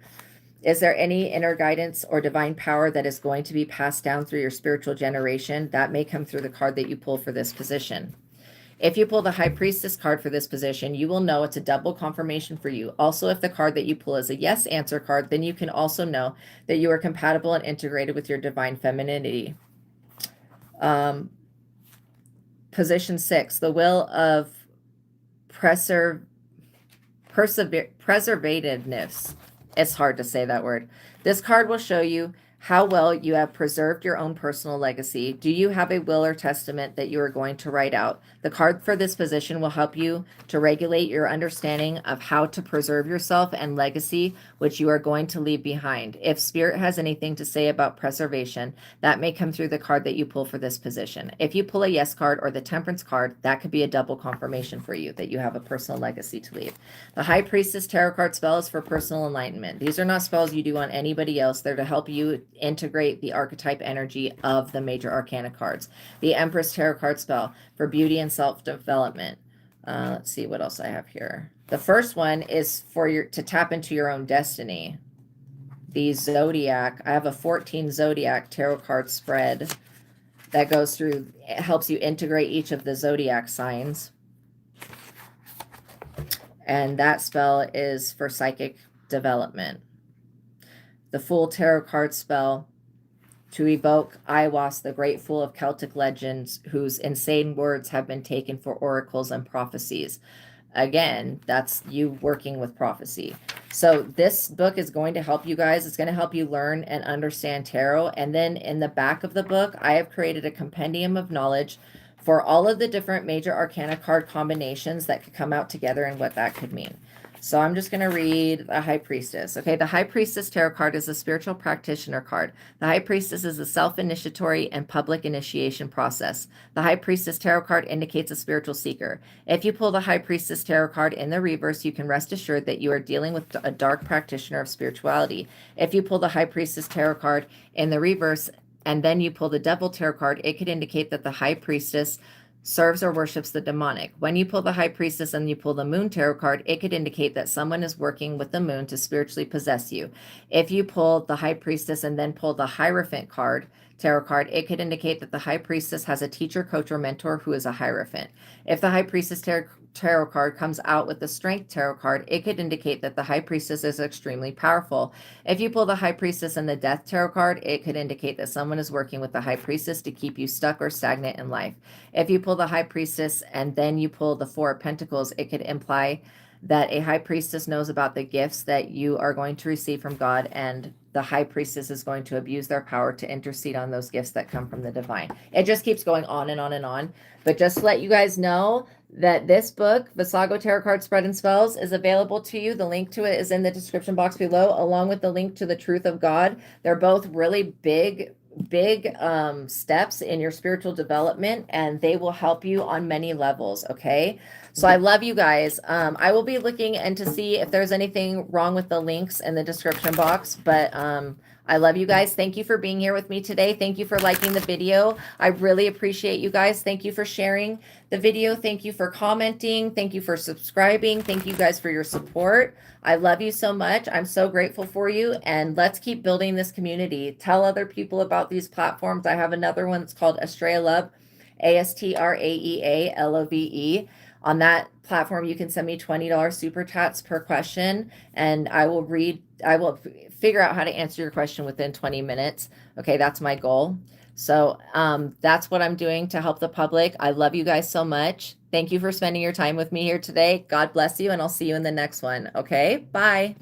Is there any inner guidance or divine power that is going to be passed down through your spiritual generation? That may come through the card that you pull for this position. If you pull the High Priestess card for this position, you will know it's a double confirmation for you. Also, if the card that you pull is a yes answer card, then you can also know that you are compatible and integrated with your divine femininity. Position 6, the will of preservativeness. It's hard to say that word. This card will show you how well you have preserved your own personal legacy. Do you have a will or testament that you are going to write out? The card for this position will help you to regulate your understanding of how to preserve yourself and legacy, which you are going to leave behind. If Spirit has anything to say about preservation, that may come through the card that you pull for this position. If you pull a yes card or the Temperance card, that could be a double confirmation for you that you have a personal legacy to leave. The High Priestess tarot card spell is for personal enlightenment. These are not spells you do on anybody else. They're to help you integrate the archetype energy of the major arcana cards. The Empress tarot card spell for beauty and self-development. Let's see what else I have here. The first one is for to tap into your own destiny. The Zodiac. I have a 14 Zodiac tarot card spread that goes through, it helps you integrate each of the Zodiac signs. And that spell is for psychic development. The Fool tarot card spell to evoke Aiwass, the great fool of Celtic legends, whose insane words have been taken for oracles and prophecies. Again, that's you working with prophecy. So this book is going to help you guys. It's going to help you learn and understand tarot. And then in the back of the book, I have created a compendium of knowledge for all of the different major arcana card combinations that could come out together and what that could mean. So I'm just going to read the High Priestess. Okay, the High Priestess Tarot card is a spiritual practitioner card. The High Priestess is a self-initiatory and public initiation process. The High Priestess Tarot card indicates a spiritual seeker. If you pull the High Priestess Tarot card in the reverse, you can rest assured that you are dealing with a dark practitioner of spirituality. If you pull the High Priestess Tarot card in the reverse and then you pull the Devil Tarot card, it could indicate that the High Priestess serves or worships the demonic. When you pull the High Priestess and you pull the Moon Tarot card, it could indicate that someone is working with the moon to spiritually possess you. If you pull the High Priestess and then pull the Hierophant card, tarot card, it could indicate that the High Priestess has a teacher, coach, or mentor who is a Hierophant. If the High Priestess tarot card comes out with the Strength tarot card, it could indicate that the High Priestess is extremely powerful. If you pull the High Priestess and the Death tarot card, it could indicate that someone is working with the High Priestess to keep you stuck or stagnant in life. If you pull the High Priestess and then you pull the Four of Pentacles, it could imply that a High Priestess knows about the gifts that you are going to receive from God, and the High Priestess is going to abuse their power to intercede on those gifts that come from the divine. It just keeps going on and on and on. But just to let you guys know that this book, Visago Tarot Card Spread and Spells, is available to you. The link to it is in the description box below, along with the link to the Truth of God. They're both really big steps in your spiritual development, and they will help you on many levels. Okay, so I love you guys. I will be looking and to see if there's anything wrong with the links in the description box, but I love you guys. Thank you for being here with me today. Thank you for liking the video. I really appreciate you guys. Thank you for sharing the video. Thank you for commenting. Thank you for subscribing. Thank you guys for your support. I love you so much. I'm so grateful for you. And let's keep building this community. Tell other people about these platforms. I have another one that's called ASTRAEA Love, ASTRAEA LOVE. On that platform, you can send me $20 super chats per question, and I will figure out how to answer your question within 20 minutes. Okay, that's my goal. So that's what I'm doing to help the public. I love you guys so much. Thank you for spending your time with me here today. God bless you, and I'll see you in the next one. Okay, bye.